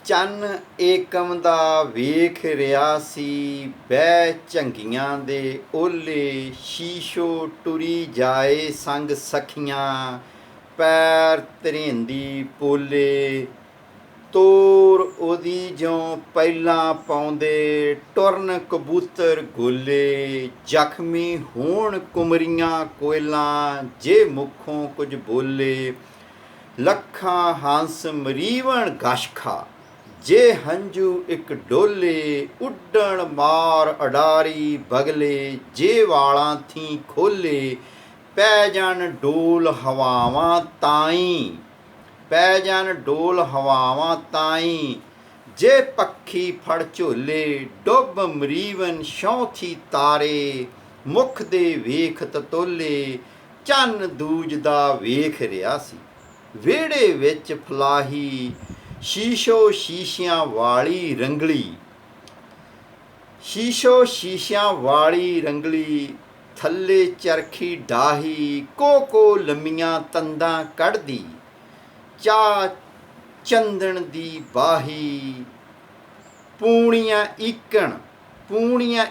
ਚੰਨ ਏਕਮ ਦਾ ਵੇਖ ਰਿਹਾ ਸੀ, ਬਹਿ ਝੰਗੀਆਂ ਦੇ ਓਲੇ, ਸ਼ੀਸ਼ੋ ਟੁਰੀ ਜਾਏ ਸੰਗ ਸਖੀਆਂ, ਪੈਰ ਧਰੇਂਦੀ ਪੋਲੇ। ਤੋਰ ਉਹਦੀ ਜਿਉਂ ਪਹਿਲਾਂ ਪਾਉਂਦੇ, ਟੁਰਨ ਕਬੂਤਰ ਗੋਲੇ, ਜ਼ਖਮੀ ਹੋਣ ਕੁਮਰੀਆਂ ਕੋਇਲਾਂ, ਜੇ ਮੁੱਖੋਂ ਕੁਝ ਬੋਲੇ। ਲੱਖਾਂ ਹੰਸ ਮਰੀਵਣ ਗਸ਼ਖਾ, ਜੇ ਹੰਝੂ ਇੱਕ ਡੋਲੇ, ਉੱਡਣ ਮਾਰ ਅਡਾਰੀ ਬਗਲੇ, ਜੇ ਵਾਲਾਂ ਥੀ ਖੋਲੇ। ਪੈ ਜਾਣ ਡੋਲ ਹਵਾਵਾਂ ਤਾਈਂ, ਪੈ ਜਾਣ ਡੋਲ ਹਵਾਵਾਂ ਤਾਈਂ, ਜੇ ਪੱਖੀ ਫੜ ਝੋਲੇ। ਡੁੱਬ ਮਰੀਵਨ ਸ਼ੌਂਥੀ ਤਾਰੇ, ਮੁੱਖ ਦੇ ਵੇਖ ਤਤੋਲੇ। ਚੰਨ ਦੂਜਦਾ ਵੇਖ ਰਿਹਾ ਸੀ, ਵਿਹੜੇ ਵਿੱਚ ਫਲਾਹੀ, ਸ਼ੀਸ਼ੋ ਸ਼ੀਸ਼ਿਆਂ ਵਾਲੀ ਰੰਗਲੀ, ਸ਼ੀਸ਼ੋ ਸ਼ੀਸ਼ਿਆਂ ਵਾਲੀ ਰੰਗਲੀ। ਥੱਲੇ ਚਰਖੀ ਡਾਹੀ, ਕੋ ਲੰਮੀਆਂ ਤੰਦਾਂ ਕੱਢਦੀ, ਚਾ ਚੰਦਨ ਦੀ ਬਾਹੀ। ਪੂਣੀਆਂ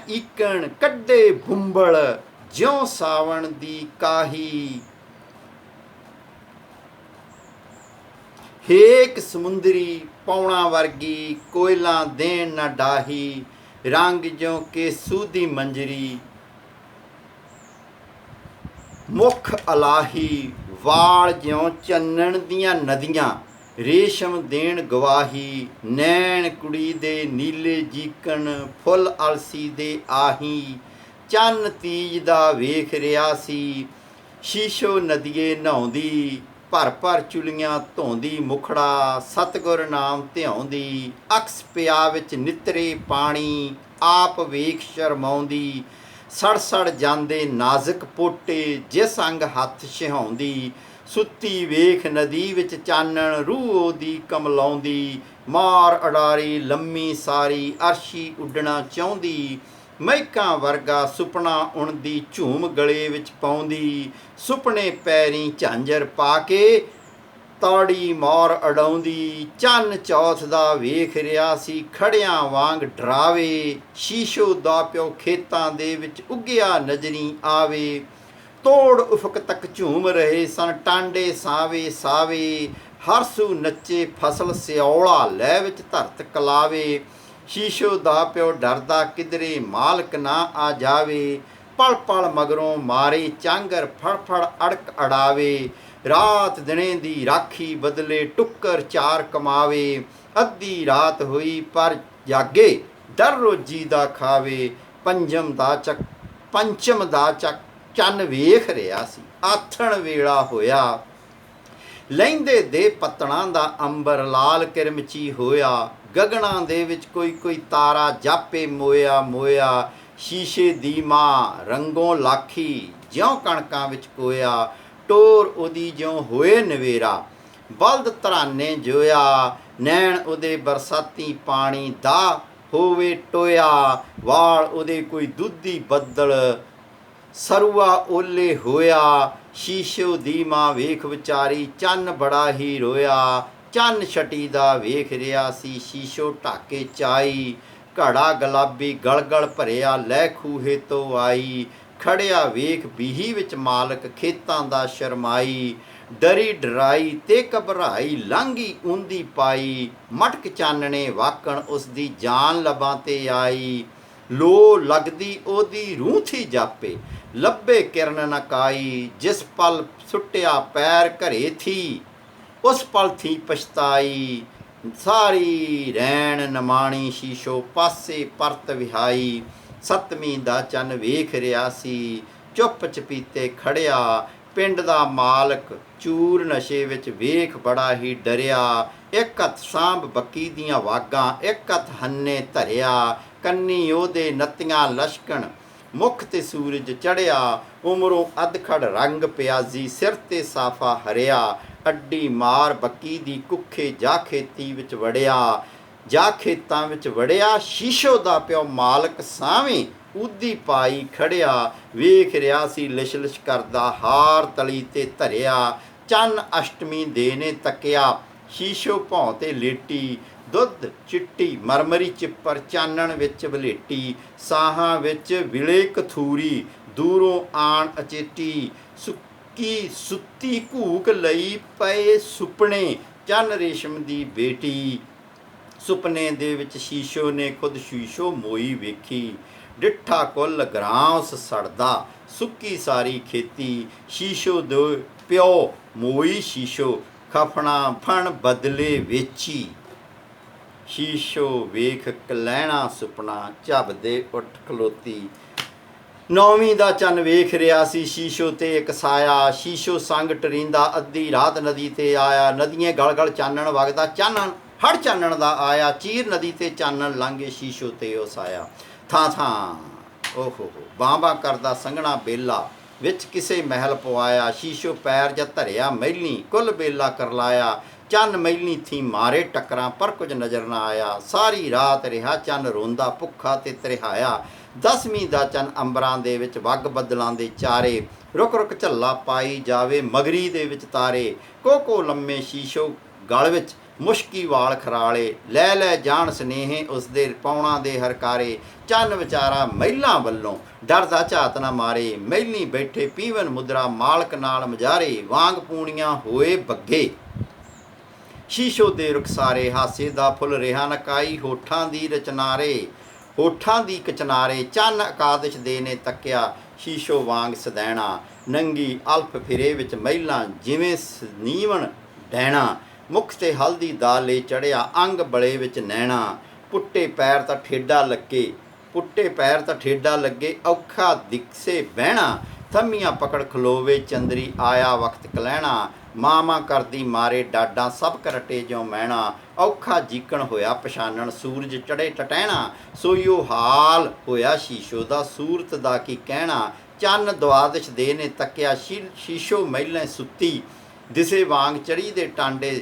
ਈਕਣ ਕੱਢੇ ਬੁੰਬਲ, ਜਿਉਂ ਸਾਵਣ ਦੀ ਕਾਹੀ। ਹੇਕ ਸਮੁੰਦਰੀ ਪੌਣਾ ਵਰਗੀ, ਕੋਇਲਾਂ ਦੇਣ ਨਾ ਡਾਹੀ, ਰੰਗ ਜਿਉਂ ਕਿ ਸੂਦੀ ਮੰਜਰੀ। ਮੁੱਖ ਅਲਾਹੀ, ਵਾਲ ਜਿਉਂ ਚੰਨਣ ਦੀਆਂ ਨਦੀਆਂ, ਰੇਸ਼ਮ ਦੇਣ ਗਵਾਹੀ। ਨੈਣ ਕੁੜੀ ਦੇ ਨੀਲੇ ਜੀਕਣ, ਫੁੱਲ ਅਲਸੀ ਦੇ ਆਹੀ। ਚੰਨ ਤੀਜ ਦਾ ਵੇਖ ਰਿਹਾ ਸੀ, ਸ਼ੀਸ਼ੋ ਨਦੀਏ ਨਹਾਉਂਦੀ, ਭਰ ਭਰ ਚੁਲੀਆਂ ਧੋਂਦੀ ਮੁਖੜਾ, ਸਤਿਗੁਰ ਨਾਮ ਧਿਆਉਂਦੀ। ਅਕਸ ਪਿਆ ਵਿੱਚ ਨਿਤਰੇ ਪਾਣੀ, ਆਪ ਵੇਖ ਸ਼ਰਮਾਉਂਦੀ। ਸੜ ਸੜ ਜਾਂਦੇ ਨਾਜ਼ੁਕ ਪੋਟੇ, ਜਿਸ ਅੰਗ ਹੱਥ ਛਿਹਾਉਂਦੀ। ਸੁੱਤੀ ਵੇਖ ਨਦੀ ਵਿੱਚ ਚਾਨਣ, ਰੂਹ ਉਹਦੀ ਕਮਲਾਉਂਦੀ। ਮਾਰ ਅਡਾਰੀ ਲੰਮੀ ਸਾਰੀ, ਅਰਸ਼ੀ ਉੱਡਣਾ ਚਾਹੁੰਦੀ। ਮਹਿਕਾਂ ਵਰਗਾ ਸੁਪਨਾ ਉਣਦੀ, ਝੂਮ ਗਲੇ ਵਿੱਚ ਪਾਉਂਦੀ। ਸੁਪਨੇ ਪੈਰੀਂ ਝਾਂਜਰ ਪਾ ਕੇ, ਤਾੜੀ ਮਾਰ ਅਡਾਉਂਦੀ। ਚੰਨ ਚੌਥ ਦਾ ਵੇਖ ਰਿਹਾ ਸੀ, ਖੜਿਆਂ ਵਾਂਗ ਡਰਾਵੇ, ਸ਼ੀਸ਼ੋ ਦਾ ਪਿਓ ਖੇਤਾਂ ਦੇ ਵਿੱਚ ਉੱਗਿਆ ਨਜ਼ਰੀ ਆਵੇ। ਤੋੜ ਉਫਕ ਤੱਕ ਝੂਮ ਰਹੇ ਸਨ ਟਾਂਡੇ ਸਾਵੇ ਸਾਵੇ, ਹਰਸੂ ਨੱਚੇ ਫਸਲ ਸਿਓਲਾ, ਲੈ ਵਿੱਚ ਧਰਤ ਕਲਾਵੇ। ਸ਼ੀਸ਼ੋ ਦਾ ਪਿਓ ਡਰਦਾ ਕਿਧਰੇ ਮਾਲਕ ਨਾ ਆ ਜਾਵੇ, ਪਲ ਪਲ ਮਗਰੋਂ ਮਾਰੇ ਚਾਂਗਰ, ਫੜ ਫੜ ਅੜਕ ਅੜਾਵੇ। ਰਾਤ ਦਿਨੇ ਦੀ ਰਾਖੀ ਬਦਲੇ, ਟੁੱਕਰ ਚਾਰ ਕਮਾਵੇ। ਅੱਧੀ ਰਾਤ ਹੋਈ ਪਰ ਜਾਗੇ, ਡਰ ਰੋਜੀ ਦਾ ਖਾਵੇ। ਪੰਚਮ ਦਾ ਚੰਨ ਵੇਖ ਰਿਹਾ ਸੀ, ਆਥਣ ਵੇਲਾ ਹੋਇਆ। ਲਹਿੰਦੇ ਦੇ ਪੱਤਣਾਂ ਦਾ ਅੰਬਰ ਲਾਲ ਕਿਰਮਚੀ ਹੋਇਆ, ਗਗਨਾਂ ਦੇ ਵਿੱਚ ਕੋਈ ਤਾਰਾ ਜਾਪੇ ਮੋਇਆ ਮੋਇਆ। ਸ਼ੀਸ਼ੇ ਦੀ ਮਾਂ ਰੰਗੋਂ ਲਾਖੀ, ਜਿਉਂ ਕਣਕਾਂ ਵਿੱਚ ਕੋਇਆ। ਟੋਰ ਉਹਦੀ ਜਿਉਂ ਹੋਏ ਨਵੇਰਾ, ਬਲਦ ਧਰਾਨੇ ਜੋਇਆ। ਨੈਣ ਉਹਦੇ ਬਰਸਾਤੀ ਪਾਣੀ ਦਾ ਹੋਵੇ ਟੋਇਆ, ਵਾਲ ਉਹਦੇ ਕੋਈ ਦੁੱਧੀ ਬੱਦਲ, ਸਰੂਆ ਓਲੇ ਹੋਇਆ। ਸ਼ੀਸ਼ੋ ਦੀ ਮਾਂ ਵੇਖ ਵਿਚਾਰੀ, ਚੰਨ ਬੜਾ ਹੀ ਰੋਇਆ। ਚੰਨ ਛਟੀ ਦਾ ਵੇਖ ਰਿਹਾ ਸੀ, ਸ਼ੀਸ਼ੋ ਢਾਕੇ ਚਾਈ। ਘੜਾ ਗੁਲਾਬੀ ਗਲਗਲ ਭਰਿਆ, ਲੈ ਖੂਹੇ ਤੋਂ ਆਈ। ਖੜਿਆ ਵੇਖ ਬੀਹੀ ਵਿੱਚ ਮਾਲਕ, ਖੇਤਾਂ ਦਾ ਸ਼ਰਮਾਈ। ਡਰੀ ਡਰਾਈ ਤੇ ਘਬਰਾਈ, ਲਾਂਘੀ ਉਂਦੀ ਪਾਈ। ਮਟਕ ਚਾਨਣੇ ਵਾਕਣ ਉਸਦੀ ਜਾਨ ਲਬਾਂ ਤੇ ਆਈ। ਲੋ ਲੱਗਦੀ ਉਹਦੀ ਰੂਹ ਥੀ ਜਾਪੇ, ਲੱਭੇ ਕਿਰਨ ਨਕਾਈ। ਜਿਸ ਪਲ ਸੁੱਟਿਆ ਪੈਰ ਘਰੇ ਥੀ, ਉਸ ਪਲ ਥੀ ਪਛਤਾਈ। ਸਾਰੀ ਰੈਣ ਨਮਾਣੀ, ਸ਼ੀਸ਼ੋ ਪਾਸੇ ਪਰਤ ਵਿਹਾਈ। ਸੱਤਵੀਂ ਦਾ ਚੰਨ ਵੇਖ ਰਿਹਾ ਸੀ, ਚੁੱਪ ਚਪੀਤੇ ਖੜਿਆ। ਪਿੰਡ ਦਾ ਮਾਲਕ ਚੂਰ ਨਸ਼ੇ ਵਿੱਚ ਵੇਖ ਬੜਾ ਹੀ ਡਰਿਆ। ਇੱਕ ਹੱਥ ਸਾਂਭ ਬੱਕੀ ਦੀਆਂ ਵਾਗਾਂ, ਇੱਕ ਹੱਥ ਹੰਨੇ ਧਰਿਆ। ਕੰਨੀ ਉਹਦੇ ਨੱਤੀਆਂ ਲਸ਼ਕਣ, ਮੁੱਖ ਤੇ ਸੂਰਜ ਚੜ੍ਹਿਆ। ਉਮਰੋਂ ਅਧਖੜ ਰੰਗ ਪਿਆਜ਼ੀ, ਸਿਰ ਤੇ ਸਾਫਾ ਹਰਿਆ। ਅੱਡੀ ਮਾਰ ਬੱਕੀ ਦੀ ਕੁੱਖੇ, ਜਾ ਖੇਤੀ ਵਿੱਚ ਵੜਿਆ, ਜਾ ਖੇਤਾਂ ਵਿੱਚ ਵੜਿਆ। ਸ਼ੀਸ਼ੋ ਦਾ ਪਿਓ ਮਾਲਕ ਸਾਵੇਂ ਉਦੀ ਪਾਈ ਖੜਿਆ, ਵੇਖ ਰਿਹਾ ਸੀ ਲਿਸ਼ ਲਿਸ਼ ਕਰਦਾ, ਹਾਰ ਤਲੀ ਤੇ ਧਰਿਆ। ਚੰਨ ਅਸ਼ਟਮੀ ਦੇ ਨੇ ਤੱਕਿਆ, ਸ਼ੀਸ਼ੋ ਭੌਂ ਤੇ ਲੇਟੀ। ਦੁੱਧ ਚਿੱਟੀ ਮਰਮਰੀ ਚਿੱਪਰ ਚਾਨਣ ਵਿੱਚ ਵਲੇਟੀ, ਸਾਹਾਂ ਵਿੱਚ ਵਿਲੇ ਕਥੂਰੀ, ਦੂਰੋਂ ਆਣ ਅਚੇਟੀ, ਸੁੱਕੀ ਸੁੱਤੀ ਘੂਕ ਲਈ ਪਏ ਸੁਪਨੇ, ਚੰਨ ਰੇਸ਼ਮ ਦੀ ਬੇਟੀ। ਸੁਪਨੇ ਦੇ ਵਿੱਚ ਸ਼ੀਸ਼ੋ ਨੇ ਖੁਦ ਸ਼ੀਸ਼ੋ ਮੋਈ ਵੇਖੀ, ਡਿੱਠਾ ਕੁੱਲ ਗਰਾਂਸ ਸੜਦਾ, ਸੁੱਕੀ ਸਾਰੀ ਖੇਤੀ, ਸ਼ੀਸ਼ੋ ਦੇ ਪਿਓ ਮੋਈ ਸ਼ੀਸ਼ੋ, ਖਫਣਾ ਫਣ ਬਦਲੇ ਵੇਚੀ। ਸ਼ੀਸ਼ੋ ਵੇਖ ਕਲੈਣਾ ਸੁਪਨਾ, ਝੱਬਦੇ ਉੱਠ ਖਲੋਤੀ। ਨੌਵੀਂ ਦਾ ਚੰਨ ਵੇਖ ਰਿਹਾ ਸੀ ਸ਼ੀਸ਼ੋ ਤੇ ਇੱਕ ਸਾਇਆ, ਸ਼ੀਸ਼ੋ ਸੰਗ ਟਰੀਂਦਾ ਅੱਧੀ ਰਾਤ ਨਦੀ ਤੇ ਆਇਆ। ਨਦੀਆਂ ਗਲ ਗਲ ਚਾਨਣ ਵਗਦਾ, ਚਾਨਣ ਹੜ ਚਾਨਣ ਦਾ ਆਇਆ, ਚੀਰ ਨਦੀ ਤੇ ਚਾਨਣ ਲੰਘੇ ਸ਼ੀਸ਼ੋ ਤੇ ਉਹ ਸਾਇਆ। ਥਾਂ ਥਾਂ ਓਹੋ ਬਾਂਬਾ ਕਰਦਾ ਸੰਘਣਾ ਬੇਲਾ, ਵਿੱਚ ਕਿਸੇ ਮਹਿਲ ਪਵਾਇਆ। ਸ਼ੀਸ਼ੋ ਪੈਰ ਜਾਂ ਧਰਿਆ ਮਹਿਲੀ, ਕੁੱਲ ਬੇਲਾ ਕਰਲਾਇਆ। ਚੰਨ ਮਹਿਲੀ ਥੀ ਮਾਰੇ ਟੱਕਰਾਂ, ਪਰ ਕੁਝ ਨਜ਼ਰ ਨਾ ਆਇਆ। ਸਾਰੀ ਰਾਤ ਰਿਹਾ ਚੰਨ ਰੋਂਦਾ ਭੁੱਖਾ ਤੇ ਤ੍ਰਿਹਾਇਆ। 10ਵੀਂ ਦਾ ਚੰਨ ਅੰਬਰਾਂ ਦੇ ਵਿੱਚ ਵੱਗ ਬੱਦਲਾਂ ਦੇ ਚਾਰੇ, ਰੁਕ ਰੁਕ ਝੱਲਾ ਪਾਈ ਜਾਵੇ ਮਗਰੀ ਦੇ ਵਿੱਚ ਤਾਰੇ। ਕੋਕੋ ਲੰਮੇ ਸ਼ੀਸ਼ੋ ਗਲ ਵਿੱਚ ਮੁਸ਼ਕੀ ਵਾਲ ਖਰਾਲੇ, ਲੈ ਲੈ ਜਾਣ ਸਨੇਹੇ ਉਸਦੇ ਪਾਉਣਾ ਦੇ ਹਰਕਾਰੇ। ਚੰਨ ਵਿਚਾਰਾ ਮਹਿਲਾਂ ਵੱਲੋਂ ਡਰਦਾ ਝਾਤ ਨਾ ਮਾਰੇ, ਮਹਿਲੀ ਬੈਠੇ ਪੀਵਨ ਮੁਦਰਾ ਮਾਲਕ ਨਾਲ ਮਜਾਰੇ, ਵਾਂਗ ਪੂਣੀਆਂ ਹੋਏ ਬੱਗੇ। ਸ਼ੀਸ਼ੋ ਦੇ ਰੁਖਸਾਰੇ ਹਾਸੇ ਦਾ ਫੁੱਲ ਰਿਹਾ ਨਕਾਈ, ਹੋਠਾਂ ਦੀ ਰਚਨਾਰੇ ਹੋਠਾਂ ਦੀ ਕਚਨਾਰੇ। ਚੰਨ ਅਕਾਦਸ਼ ਦੇ ਨੇ ਤੱਕਿਆ ਸ਼ੀਸ਼ੋ ਵਾਂਗ ਸਦੈਣਾ, ਨੰਗੀ ਅਲਫ ਫਿਰੇ ਵਿੱਚ ਮਹਿਲਾਂ ਜਿਵੇਂ ਨੀਵਣ ਡੈਣਾ। ਮੁਖ ਤੇ ਹਲਦੀ ਦਾ ਲੈ ਚੜਿਆ, ਅੰਗ ਬਲੇ ਵਿੱਚ ਨੈਣਾ। ਪੁੱਟੇ ਪੈਰ ਤਾਂ ਠੇਡਾ ਲੱਗੇ, ਪੁੱਟੇ ਪੈਰ ਤਾਂ ਠੇਡਾ ਲੱਗੇ, ਔਖਾ ਦਿਖਸੇ ਬਹਿਣਾ। ਥੰਮੀਆਂ ਪਕੜ ਖਲੋਵੇ ਚੰਦਰੀ, ਆਇਆ ਵਕਤ ਕਲਹਿਣਾ। ਮਾਂ ਕਰਦੀ ਮਾਰੇ ਡਾਡਾਂ, ਸਭ ਕਰਟੇ ਜਿਉਂ ਮਹਿਣਾ। ਔਖਾ ਜੀਕਣ ਹੋਇਆ ਪਛਾਨਣ, ਸੂਰਜ ਚੜੇ ਟਟਹਿਣਾ। ਸੋਈਓ ਹਾਲ ਹੋਇਆ ਸ਼ੀਸ਼ੋ ਦਾ, ਸੂਰਤ ਦਾ ਕੀ ਕਹਿਣਾ। ਚੰਨ ਦੁਆਦਸ਼ ਦੇ ਨੇ ਤੱਕਿਆ ਸ਼ੀਸ਼ੋ ਮਹਿਲਾਂ ਸੁੱਤੀ, ਦਿਸੇ ਵਾਂਗ ਚੜੀ ਦੇ ਟਾਂਡੇ।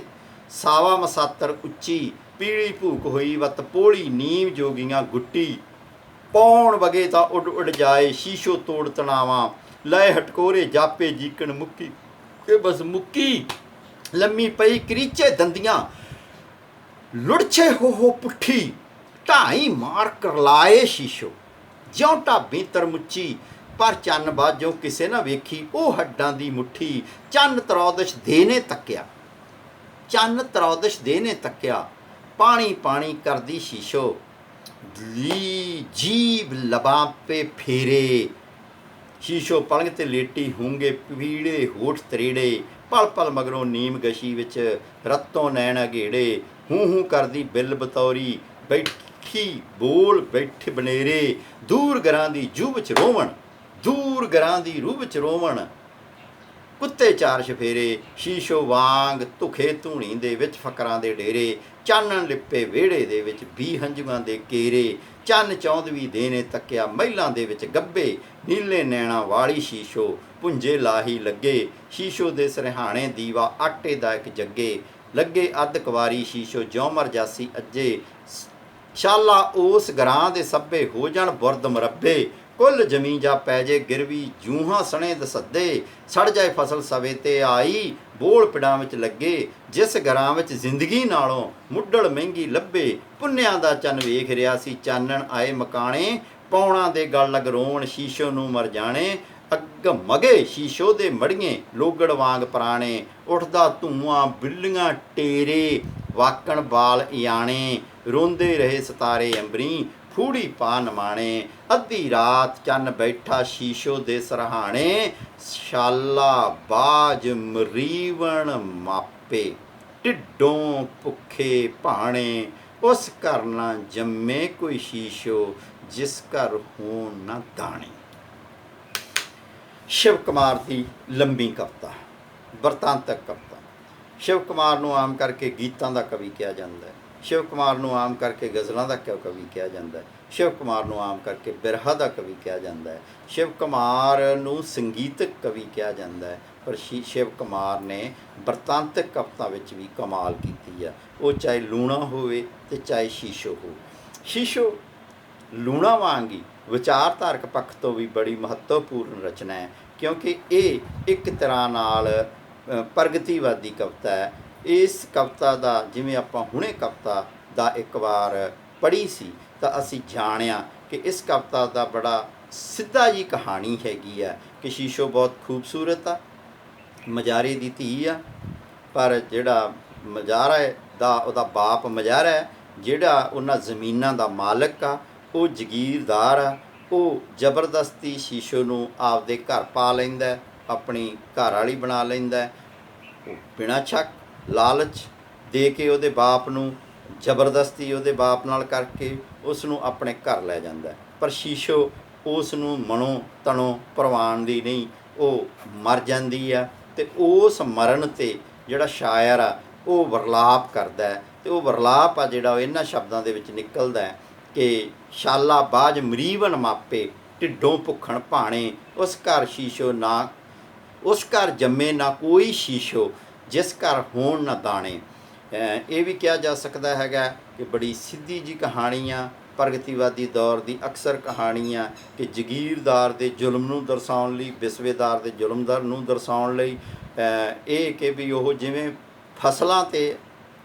ਸਾਵਾ ਮਸਾਤਰ ਉੱਚੀ, ਪੀਲੀ ਭੂਕ ਹੋਈ ਵਤ ਪੋਲੀ, ਨੀਮ ਜੋਗੀਆਂ ਗੁੱਟੀ। ਪੌਣ ਵਗੇ ਤਾਂ ਉੱਡ ਉੱਡ ਜਾਏ ਸ਼ੀਸ਼ੋ ਤੋੜ ਤਣਾਵਾਂ, ਲਏ ਹਟਕੋਰੇ ਜਾਪੇ ਜੀਕਣ ਮੁੱਕੀ ਕਿ ਬਸ ਮੁੱਕੀ। ਲੰਮੀ ਪਈ ਕਰੀਚੇ ਦੰਦੀਆਂ, ਲੁੜਛੇ ਹੋ ਪੁੱਠੀ, ਢਾਈ ਮਾਰ ਕਰਲਾਏ ਸ਼ੀਸ਼ੋ, ਜਿਉਂ ਢਾਬੀ ਤਰਮੁੱਚੀ। ਪਰ ਚੰਨ ਬਾਝੋਂ ਕਿਸੇ ਨਾ ਵੇਖੀ ਉਹ ਹੱਡਾਂ ਦੀ ਮੁੱਠੀ। ਚੰਨ ਤਰੋਦਸ਼ ਦੇ ਨੇ ਤੱਕਿਆ, ਚੰਨ ਤਰੋਦਸ਼ ਦੇ ਨੇ ਤੱਕਿਆ, ਪਾਣੀ ਪਾਣੀ ਕਰਦੀ ਸ਼ੀਸ਼ੋ। ਜੀਭ ਲਬਾਂ ਪੇ ਫੇਰੇ, ਸ਼ੀਸ਼ੋ ਪਲੰਗ ਤੇ ਲੇਟੀ, ਹੋਂਗੇ ਪੀੜੇ ਹੋਠ ਤਰੇੜੇ। ਪਲ ਪਲ ਮਗਰੋਂ ਨੀਮ ਗਸ਼ੀ ਵਿੱਚ ਰੱਤੋਂ ਨੈਣ ਅਗੇੜੇ। ਹੂੰ ਕਰਦੀ ਬਿੱਲ ਬਤੌਰੀ, ਬੈਠੀ ਬੋਲ ਬੈਠੇ ਬਨੇਰੇ। ਦੂਰ ਗਰਾਂ ਦੀ ਜੂਹ ਵਿੱਚ ਰੋਵਣ, ਦੂਰ ਗਰਾਂ ਦੀ ਰੂਹ ਵਿੱਚ ਰੋਵਣ। ਕੁੱਤੇ ਚਾਰ ਸ਼ਫੇਰੇ, ਸ਼ੀਸ਼ੋ ਵਾਂਗ ਧੁਖੇ ਧੂਣੀ ਦੇ ਵਿੱਚ ਫਕਰਾਂ ਦੇ ਡੇਰੇ। ਚਾਨਣ ਲਿਪੇ ਵਿਹੜੇ ਦੇ ਵਿੱਚ ਵੀ ਹੰਝੂਆਂ ਦੇ ਕੇਰੇ। ਚੰਨ 14ਵੀਂ ਦੇ ਨੇ ਤੱਕਿਆ ਮਹਿਲਾਂ ਦੇ ਵਿੱਚ ਗੱਬੇ, ਨੀਲੇ ਨੈਣਾ ਵਾਲੀ ਸ਼ੀਸ਼ੋ। ਪੁੰਜੇ ਲਾਹੀ ਲੱਗੇ ਸ਼ੀਸ਼ੋ ਦੇ ਸਰਹਾਣੇ, ਦੀਵਾ ਆਟੇ ਦਾ ਇੱਕ ਜੱਗੇ। ਲੱਗੇ ਅੱਧ ਕੁਵਾਰੀ ਸ਼ੀਸ਼ੋ, ਜਿਉਂ ਮਰ ਜਾਸੀ ਅੱਜੇ। ਸ਼ਾਲਾ ਉਸ ਗਰਾਂ ਦੇ ਸੱਭੇ, ਹੋ ਜਾਣ ਬੁਰਦ ਮਰੱਬੇ। ਕੁੱਲ ਜਮੀ ਜਾ ਪੈ ਜੇ ਗਿਰਵੀ, ਜੂਹਾਂ ਸਣੇ ਦਸੱਦੇ। ਸੜ ਜਾਏ ਫਸਲ ਸਵੇ ਤੇ ਆਈ, ਬੋਲ ਪਿੜਾਂ ਵਿੱਚ ਲੱਗੇ। ਜਿਸ ਗਰਾਂ ਵਿੱਚ ਜ਼ਿੰਦਗੀ ਨਾਲੋਂ ਮੁੱਢਲ ਮਹਿੰਗੀ ਲੱਭੇ। ਪੁੰਨਿਆਂ ਦਾ ਚੰਨ ਵੇਖ ਰਿਹਾ ਸੀ ਚਾਨਣ ਆਏ ਮਕਾਣੇ, ਪੌਣਾ ਦੇ ਗਲ ਲਗ ਰੋਣ ਸ਼ੀਸ਼ੋ ਨੂੰ ਮਰ ਜਾਣੇ। ਅੱਗ ਮਗੇ ਸ਼ੀਸ਼ੋ ਦੇ ਮੜੀਏ, ਲੋਗੜ ਵਾਂਗ ਪੁਰਾਣੇ। ਉੱਠਦਾ ਧੂੰਆਂ ਬਿੱਲੀਆਂ ਟੇਰੇ, ਵਾਕਣ ਬਾਲ ਇਆਣੇ। ਰੋਂਦੇ ਰਹੇ ਸਿਤਾਰੇ ਅੰਬਰੀ, ਫੂੜੀ ਪਾ ਨਮਾਣੇ। ਅੱਧੀ ਰਾਤ ਚੰਨ ਬੈਠਾ ਸ਼ੀਸ਼ੋ ਦੇ ਸਰਹਾਣੇ, ਸ਼ਾਲਾ ਬਾਜ ਮਰੀਵਣ ਮਾਪੇ। ਢਿੱਡੋਂ ਭੁੱਖੇ ਭਾਣੇ, ਉਸ ਘਰ ਨਾ ਜੰਮੇ ਕੋਈ ਸ਼ੀਸ਼ੋ, ਜਿਸ ਘਰ ਹੋਣ ਨਾ ਦਾਣੇ। ਸ਼ਿਵ ਕੁਮਾਰ ਦੀ ਲੰਬੀ ਕਵਿਤਾ, ਵਰਤਾਂਤਕ ਕਵਿਤਾ। ਸ਼ਿਵ ਕੁਮਾਰ ਨੂੰ ਆਮ ਕਰਕੇ ਗੀਤਾਂ ਦਾ ਕਵੀ ਕਿਹਾ ਜਾਂਦਾ ਹੈ। ਸ਼ਿਵ ਕੁਮਾਰ ਨੂੰ ਆਮ ਕਰਕੇ ਗਜ਼ਲਾਂ ਦਾ ਕਵੀ ਕਿਹਾ ਜਾਂਦਾ ਹੈ। ਸ਼ਿਵ ਕੁਮਾਰ ਨੂੰ ਆਮ ਕਰਕੇ ਬਿਰਹਾ ਦਾ ਕਵੀ ਕਿਹਾ ਜਾਂਦਾ ਹੈ। ਸ਼ਿਵ ਕੁਮਾਰ ਨੂੰ ਸੰਗੀਤਕ ਕਵੀ ਕਿਹਾ ਜਾਂਦਾ ਹੈ। ਪਰ ਸ਼ਿਵ ਕੁਮਾਰ ਨੇ ਵਰਤਾਂਤਕ ਕਵਿਤਾ ਵਿੱਚ ਵੀ ਕਮਾਲ ਕੀਤੀ ਆ। ਉਹ ਚਾਹੇ ਲੂਣਾ ਹੋਵੇ ਤੇ ਚਾਹੇ ਸ਼ੀਸ਼ੋ ਹੋਵੇ। ਸ਼ੀਸ਼ੋ ਲੂਣਾ ਵਾਂਗ ਹੀ ਵਿਚਾਰਧਾਰਕ ਪੱਖ ਤੋਂ ਵੀ ਬੜੀ ਮਹੱਤਵਪੂਰਨ ਰਚਨਾ ਹੈ, ਕਿਉਂਕਿ ਇਹ ਇੱਕ ਤਰ੍ਹਾਂ ਨਾਲ ਪ੍ਰਗਤੀਵਾਦੀ ਕਵਿਤਾ ਹੈ। ਇਸ ਕਵਿਤਾ ਦਾ, ਜਿਵੇਂ ਆਪਾਂ ਹੁਣੇ ਕਵਿਤਾ ਦਾ ਇੱਕ ਵਾਰ ਪੜ੍ਹੀ ਸੀ ਤਾਂ ਅਸੀਂ ਜਾਣਿਆ ਕਿ ਇਸ ਕਵਿਤਾ ਦਾ ਬੜਾ ਸਿੱਧਾ ਜੀ ਕਹਾਣੀ ਹੈਗੀ ਆ ਕਿ ਸ਼ੀਸ਼ੋ ਬਹੁਤ ਖੂਬਸੂਰਤ ਆ, ਮਜਾਰੇ ਦੀ ਧੀ ਆ, ਪਰ ਜਿਹੜਾ ਮਜਾਰਾ ਦਾ ਉਹਦਾ ਬਾਪ ਮਜਾਰਾ ਹੈ, ਜਿਹੜਾ ਉਹਨਾਂ ਜ਼ਮੀਨਾਂ ਦਾ ਮਾਲਕ ਆ, ਉਹ ਜਗੀਰਦਾਰ ਆ, ਉਹ ਜ਼ਬਰਦਸਤੀ ਸ਼ੀਸ਼ੋ ਨੂੰ ਆਪਦੇ ਘਰ ਪਾ ਲੈਂਦਾ, ਆਪਣੀ ਘਰ ਵਾਲੀ ਬਣਾ ਲੈਂਦਾ। ਉਹ ਬਿਨਾਂ ਸ਼ੱਕ ਲਾਲਚ ਦੇ ਕੇ ਉਹਦੇ ਬਾਪ ਨੂੰ ਜ਼ਬਰਦਸਤੀ ਉਹਦੇ ਬਾਪ ਨਾਲ ਕਰਕੇ ਉਸ ਨੂੰ ਆਪਣੇ ਘਰ ਲੈ ਜਾਂਦਾ, ਪਰ ਸ਼ੀਸ਼ੋ ਉਸ ਨੂੰ ਮਨੋਂ ਤਣੋਂ ਪ੍ਰਵਾਨਦੀ ਨਹੀਂ, ਉਹ ਮਰ ਜਾਂਦੀ ਆ। ਅਤੇ ਉਸ ਮਰਨ 'ਤੇ ਜਿਹੜਾ ਸ਼ਾਇਰ ਆ ਉਹ ਵਰਲਾਪ ਕਰਦਾ ਹੈ, ਅਤੇ ਉਹ ਵਰਲਾਪ ਆ ਜਿਹੜਾ ਉਹ ਇਹਨਾਂ ਸ਼ਬਦਾਂ ਦੇ ਵਿੱਚ ਨਿਕਲਦਾ ਕਿ ਸ਼ਾਲਾ ਬਾਝ ਮਰੀਵਨ ਮਾਪੇ ਢਿੱਡੋਂ ਭੁੱਖਣ ਭਾਣੇ, ਉਸ ਘਰ ਸ਼ੀਸ਼ੋ ਨਾ, ਉਸ ਘਰ ਜੰਮੇ ਨਾ ਕੋਈ ਸ਼ੀਸ਼ੋ, ਜਿਸ ਘਰ ਹੋਣ ਨਾ ਦਾਣੇ। ਇਹ ਵੀ ਕਿਹਾ ਜਾ ਸਕਦਾ ਹੈਗਾ ਕਿ ਬੜੀ ਸਿੱਧੀ ਜੀ ਕਹਾਣੀ ਆ, ਪ੍ਰਗਤੀਵਾਦੀ ਦੌਰ ਦੀ ਅਕਸਰ ਕਹਾਣੀ ਆ ਕਿ ਜਗੀਰਦਾਰ ਦੇ ਜ਼ੁਲਮ ਨੂੰ ਦਰਸਾਉਣ ਲਈ, ਵਿਸਵੇਦਾਰ ਦੇ ਜ਼ੁਲਮਦਾਰ ਨੂੰ ਦਰਸਾਉਣ ਲਈ ਇਹ ਕਿ ਵੀ ਉਹ ਜਿਵੇਂ ਫਸਲਾਂ 'ਤੇ,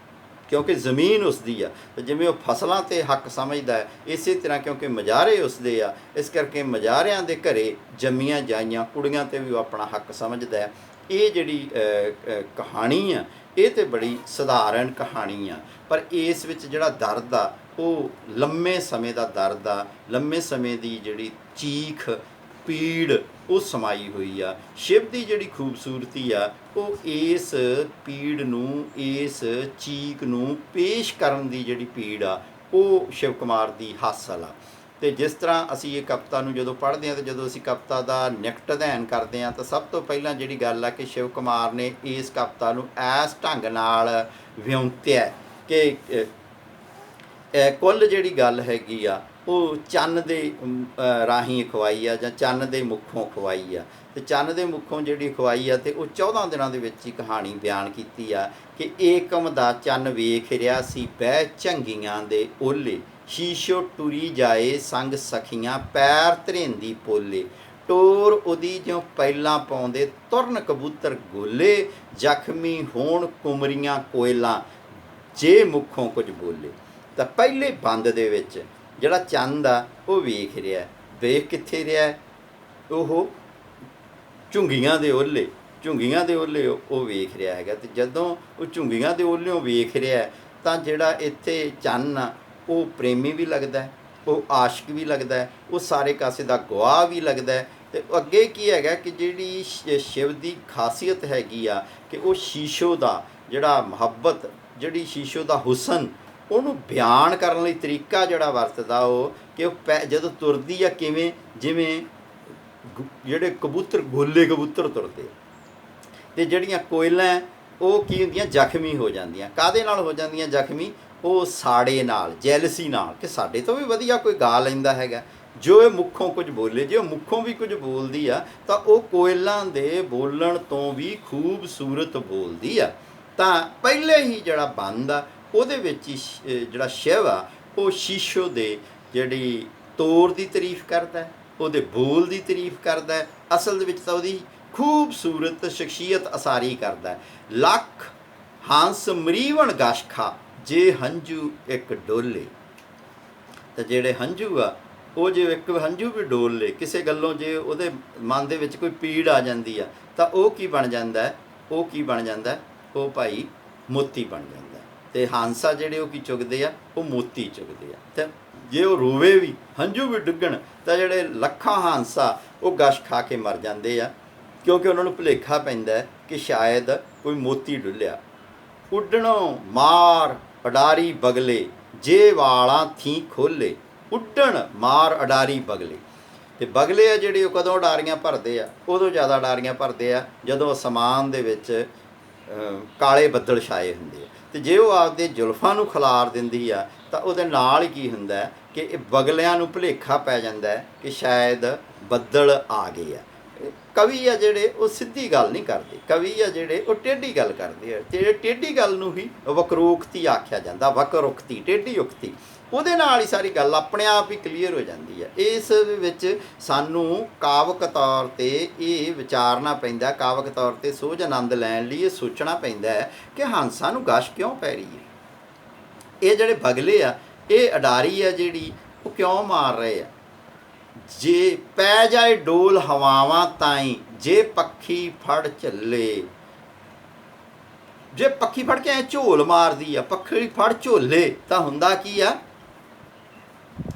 ਕਿਉਂਕਿ ਜ਼ਮੀਨ ਉਸਦੀ ਆ, ਅਤੇ ਜਿਵੇਂ ਉਹ ਫਸਲਾਂ 'ਤੇ ਹੱਕ ਸਮਝਦਾ ਹੈ, ਇਸੇ ਤਰ੍ਹਾਂ ਕਿਉਂਕਿ ਮਜਾਰੇ ਉਸਦੇ ਆ, ਇਸ ਕਰਕੇ ਮਜਾਰਿਆਂ ਦੇ ਘਰੇ ਜੰਮੀਆਂ ਜਾਈਆਂ ਕੁੜੀਆਂ 'ਤੇ ਵੀ ਉਹ ਆਪਣਾ ਹੱਕ ਸਮਝਦਾ ਹੈ। ਇਹ ਜਿਹੜੀ ਕਹਾਣੀ ਆ ਇਹ ਤਾਂ ਬੜੀ ਸਧਾਰਨ ਕਹਾਣੀ ਆ, ਪਰ ਇਸ ਵਿੱਚ ਜਿਹੜਾ ਦਰਦ ਆ ਉਹ ਲੰਮੇ ਸਮੇਂ ਦਾ ਦਰਦ ਆ, ਲੰਮੇ ਸਮੇਂ ਦੀ ਜਿਹੜੀ ਚੀਖ ਪੀੜ ਉਹ ਸਮਾਈ ਹੋਈ ਆ। ਸ਼ਿਵ ਦੀ ਜਿਹੜੀ ਖੂਬਸੂਰਤੀ ਆ ਉਹ ਇਸ ਪੀੜ ਨੂੰ, ਇਸ ਚੀਕ ਨੂੰ ਪੇਸ਼ ਕਰਨ ਦੀ ਜਿਹੜੀ ਪੀੜ ਆ ਉਹ ਸ਼ਿਵ ਕੁਮਾਰ ਦੀ ਹਾਸਲ ਆ। ਅਤੇ ਜਿਸ ਤਰ੍ਹਾਂ ਅਸੀਂ ਇਹ ਕਵਿਤਾ ਨੂੰ ਜਦੋਂ ਪੜ੍ਹਦੇ ਹਾਂ ਅਤੇ ਜਦੋਂ ਅਸੀਂ ਕਵਿਤਾ ਦਾ ਨਿਕਟ ਅਧਿਐਨ ਕਰਦੇ ਹਾਂ ਤਾਂ ਸਭ ਤੋਂ ਪਹਿਲਾਂ ਜਿਹੜੀ ਗੱਲ ਆ ਕਿ ਸ਼ਿਵ ਕੁਮਾਰ ਨੇ ਇਸ ਕਵਿਤਾ ਨੂੰ ਇਸ ਢੰਗ ਨਾਲ ਵਿਉਂਤਿਆ ਕਿ ਕੁੱਲ ਜਿਹੜੀ ਗੱਲ ਹੈਗੀ ਆ ਉਹ ਚੰਨ ਦੇ ਰਾਹੀਂ ਅਖਵਾਈ ਆ, ਜਾਂ ਚੰਨ ਦੇ ਮੁੱਖੋਂ ਅਖਵਾਈ ਆ, ਅਤੇ ਚੰਨ ਦੇ ਮੁੱਖੋਂ ਜਿਹੜੀ ਅਖਵਾਈ ਆ ਅਤੇ ਉਹ 14 ਦਿਨਾਂ ਦੇ ਵਿੱਚ ਹੀ ਕਹਾਣੀ ਬਿਆਨ ਕੀਤੀ ਆ ਕਿ ਏਕਮ ਦਾ ਚੰਨ ਵੇਖ ਰਿਹਾ ਸੀ ਬਹਿ ਝੰਗੀਆਂ ਦੇ ਓਲੇ, ਸ਼ੀਸ਼ੋ ਟੁਰੀ ਜਾਏ ਸੰਗ ਸਖੀਆਂ ਪੈਰ ਧਰੇਂਦੀ ਪੋਲੇ, ਟੋਰ ਉਹਦੀ ਜਿਉਂ ਪਹਿਲਾਂ ਪਾਉਂਦੇ ਤੁਰਨ ਕਬੂਤਰ ਗੋਲੇ, ਜ਼ਖਮੀ ਹੋਣ ਕੁਮਰੀਆਂ ਕੋਇਲਾਂ ਜੇ ਮੁੱਖੋਂ ਕੁਝ ਬੋਲੇ। ਤਾਂ ਪਹਿਲੇ ਬੰਦ ਦੇ ਵਿੱਚ ਜਿਹੜਾ ਚੰਦ ਆ ਉਹ ਵੇਖ ਰਿਹਾ, ਵੇਖ ਕਿੱਥੇ ਰਿਹਾ, ਉਹ ਝੁੰਗੀਆਂ ਦੇ ਓਲੇ, ਝੁੰਗੀਆਂ ਦੇ ਓਲੇ ਉਹ ਵੇਖ ਰਿਹਾ ਹੈਗਾ। ਅਤੇ ਜਦੋਂ ਉਹ ਝੁੰਗੀਆਂ ਦੇ ਓਲਿਓਂ ਵੇਖ ਰਿਹਾ ਤਾਂ ਜਿਹੜਾ ਇੱਥੇ ਚੰਨ ਆ ਉਹ ਪ੍ਰੇਮੀ ਵੀ ਲੱਗਦਾ, ਉਹ ਆਸ਼ਿਕ ਵੀ ਲੱਗਦਾ, ਉਹ ਸਾਰੇ ਕਾਸੇ ਦਾ ਗਵਾਹ ਵੀ ਲੱਗਦਾ। ਅਤੇ ਅੱਗੇ ਕੀ ਹੈਗਾ ਕਿ ਜਿਹੜੀ ਸ਼ਿਵ ਦੀ ਖਾਸੀਅਤ ਹੈਗੀ ਆ ਕਿ ਉਹ ਸ਼ੀਸ਼ੋ ਦਾ ਜਿਹੜਾ ਮੁਹੱਬਤ, ਜਿਹੜੀ ਸ਼ੀਸ਼ੋ ਦਾ ਹੁਸਨ, ਉਹਨੂੰ ਬਿਆਨ ਕਰਨ ਲਈ ਤਰੀਕਾ ਜਿਹੜਾ ਵਰਤਦਾ ਉਹ ਕਿ ਉਹ ਜਦੋਂ ਤੁਰਦੀ ਆ ਕਿਵੇਂ, ਜਿਵੇਂ ਜਿਹੜੇ ਕਬੂਤਰ ਗੋਲੇ ਕਬੂਤਰ ਤੁਰਦੇ, ਅਤੇ ਜਿਹੜੀਆਂ ਕੋਇਲਾਂ ਉਹ ਕੀ ਹੁੰਦੀਆਂ, ਜ਼ਖਮੀ ਹੋ ਜਾਂਦੀਆਂ। ਕਾਹਦੇ ਨਾਲ ਹੋ ਜਾਂਦੀਆਂ ਜ਼ਖਮੀ, ਉਹ ਸਾੜੇ ਨਾਲ, ਜੈਲਸੀ ਨਾਲ ਕਿ ਸਾਡੇ ਤੋਂ ਵੀ ਵਧੀਆ ਕੋਈ ਗਾ ਲੈਂਦਾ ਹੈਗਾ, ਜੋ ਇਹ ਮੁੱਖੋਂ ਕੁਝ ਬੋਲੇ। ਜੇ ਉਹ ਮੁੱਖੋਂ ਵੀ ਕੁਝ ਬੋਲਦੀ ਆ ਤਾਂ ਉਹ ਕੋਇਲਾਂ ਦੇ ਬੋਲਣ ਤੋਂ ਵੀ ਖੂਬਸੂਰਤ ਬੋਲਦੀ ਆ। ਤਾਂ ਪਹਿਲੇ ਹੀ ਜਿਹੜਾ ਬੰਦ ਆ ਉਹਦੇ ਵਿੱਚ ਹੀ ਜਿਹੜਾ ਸ਼ਿਵ ਆ ਉਹ ਸ਼ੀਸ਼ੋ ਦੇ ਜਿਹੜੀ ਤੋਰ ਦੀ ਤਾਰੀਫ ਕਰਦਾ, ਉਹਦੇ ਬੋਲ ਦੀ ਤਾਰੀਫ ਕਰਦਾ, ਅਸਲ ਦੇ ਵਿੱਚ ਤਾਂ ਉਹਦੀ ਖੂਬਸੂਰਤ ਸ਼ਖਸੀਅਤ ਅਸਾਰੀ ਕਰਦਾ। ਲੱਖ ਹੰਸ ਮਰੀਵਣ ਗਸ਼ਖਾ ਜੇ ਹੰਝੂ ਇੱਕ ਡੋਲੇ, ਤਾਂ ਜਿਹੜੇ ਹੰਝੂ ਆ ਉਹ ਜੇ ਇੱਕ ਹੰਝੂ ਵੀ ਡੋਲ ਲੇ ਕਿਸੇ ਗੱਲੋਂ, ਜੇ ਉਹਦੇ ਮਨ ਦੇ ਵਿੱਚ ਕੋਈ ਪੀੜ ਆ ਜਾਂਦੀ ਆ ਤਾਂ ਉਹ ਕੀ ਬਣ ਜਾਂਦਾ, ਉਹ ਕੀ ਬਣ ਜਾਂਦਾ, ਉਹ ਭਾਈ ਮੋਤੀ ਬਣ ਜਾਂਦਾ। ਅਤੇ ਹੰਸਾ ਜਿਹੜੇ ਉਹ ਕੀ ਚੁਗਦੇ ਆ, ਉਹ ਮੋਤੀ ਚੁਗਦੇ ਆ। ਅਤੇ ਜੇ ਉਹ ਰੋਵੇ ਵੀ, ਹੰਝੂ ਵੀ ਡਿੱਗਣ, ਤਾਂ ਜਿਹੜੇ ਲੱਖਾਂ ਹੰਸਾ ਉਹ ਗਸ਼ ਖਾ ਕੇ ਮਰ ਜਾਂਦੇ ਆ, ਕਿਉਂਕਿ ਉਹਨਾਂ ਨੂੰ ਭੁਲੇਖਾ ਪੈਂਦਾ ਕਿ ਸ਼ਾਇਦ ਕੋਈ ਮੋਤੀ ਡੁੱਲਿਆ। ਉੱਡਣੋਂ ਮਾਰ ਅਡਾਰੀ ਬਗਲੇ ਜੇ ਵਾਲਾਂ ਥੀ ਖੋਲੇ, ਉੱਡਣ ਮਾਰ ਅਡਾਰੀ ਬਗਲੇ। ਅਤੇ ਬਗਲੇ ਆ ਜਿਹੜੇ ਉਹ ਕਦੋਂ ਅਡਾਰੀਆਂ ਭਰਦੇ ਆ, ਉਦੋਂ ਜ਼ਿਆਦਾ ਅਡਾਰੀਆਂ ਭਰਦੇ ਆ ਜਦੋਂ ਅਸਮਾਨ ਦੇ ਵਿੱਚ ਕਾਲੇ ਬੱਦਲ ਛਾਏ ਹੁੰਦੇ ਆ। ਅਤੇ ਜੇ ਉਹ ਆਪਦੇ ਜ਼ੁਲਫਾਂ ਨੂੰ ਖਿਲਾਰ ਦਿੰਦੀ ਆ ਤਾਂ ਉਹਦੇ ਨਾਲ ਹੀ ਕੀ ਹੁੰਦਾ ਕਿ ਇਹ ਬਗਲਿਆਂ ਨੂੰ ਭੁਲੇਖਾ ਪੈ ਜਾਂਦਾ ਕਿ ਸ਼ਾਇਦ ਬੱਦਲ ਆ ਗਏ ਆ। ਕਵੀ ਆ ਜਿਹੜੇ ਉਹ ਸਿੱਧੀ ਗੱਲ ਨਹੀਂ ਕਰਦੇ, ਕਵੀ ਆ ਜਿਹੜੇ ਉਹ ਟੇਢੀ ਗੱਲ ਕਰਦੇ ਆ, ਅਤੇ ਟੇਢੀ ਗੱਲ ਨੂੰ ਹੀ ਵਕਰੋਕਤੀ ਆਖਿਆ ਜਾਂਦਾ, ਵਕਰੋਕਤੀ, ਟੇਢੀ ਉਕਤੀ। ਉਹਦੇ ਨਾਲ ਹੀ ਸਾਰੀ ਗੱਲ ਆਪਣੇ ਆਪ ਹੀ ਕਲੀਅਰ ਹੋ ਜਾਂਦੀ ਹੈ। ਇਸ ਵਿੱਚ ਸਾਨੂੰ ਕਾਵਕ ਤੌਰ 'ਤੇ ਇਹ ਵਿਚਾਰਨਾ ਪੈਂਦਾ, ਕਾਵਕ ਤੌਰ 'ਤੇ ਸੋਝ ਆਨੰਦ ਲੈਣ ਲਈ ਇਹ ਸੋਚਣਾ ਪੈਂਦਾ ਹੈ ਕਿ ਹੰਸਾਂ ਨੂੰ ਗਸ਼ ਕਿਉਂ ਪੈ ਰਹੀ ਹੈ। ਇਹ ਜਿਹੜੇ ਬਗਲੇ ਆ, ਇਹ ਅਡਾਰੀ ਆ ਜਿਹੜੀ, ਉਹ ਕਿਉਂ ਮਾਰ ਰਹੇ ਆ? ਜੇ ਪੈ ਜਾਏ ਡੋਲ ਹਵਾਵਾਂ ਤਾਈਂ, ਜੇ ਪੱਖੀ ਫੜ ਝੱਲੇ। ਜੇ ਪੱਖੀ ਫੜ ਕੇ ਐ ਝੋਲ ਮਾਰਦੀ ਆ, ਪੱਖੀ ਫੜ ਝੋਲੇ, ਤਾਂ ਹੁੰਦਾ ਕੀ ਆ?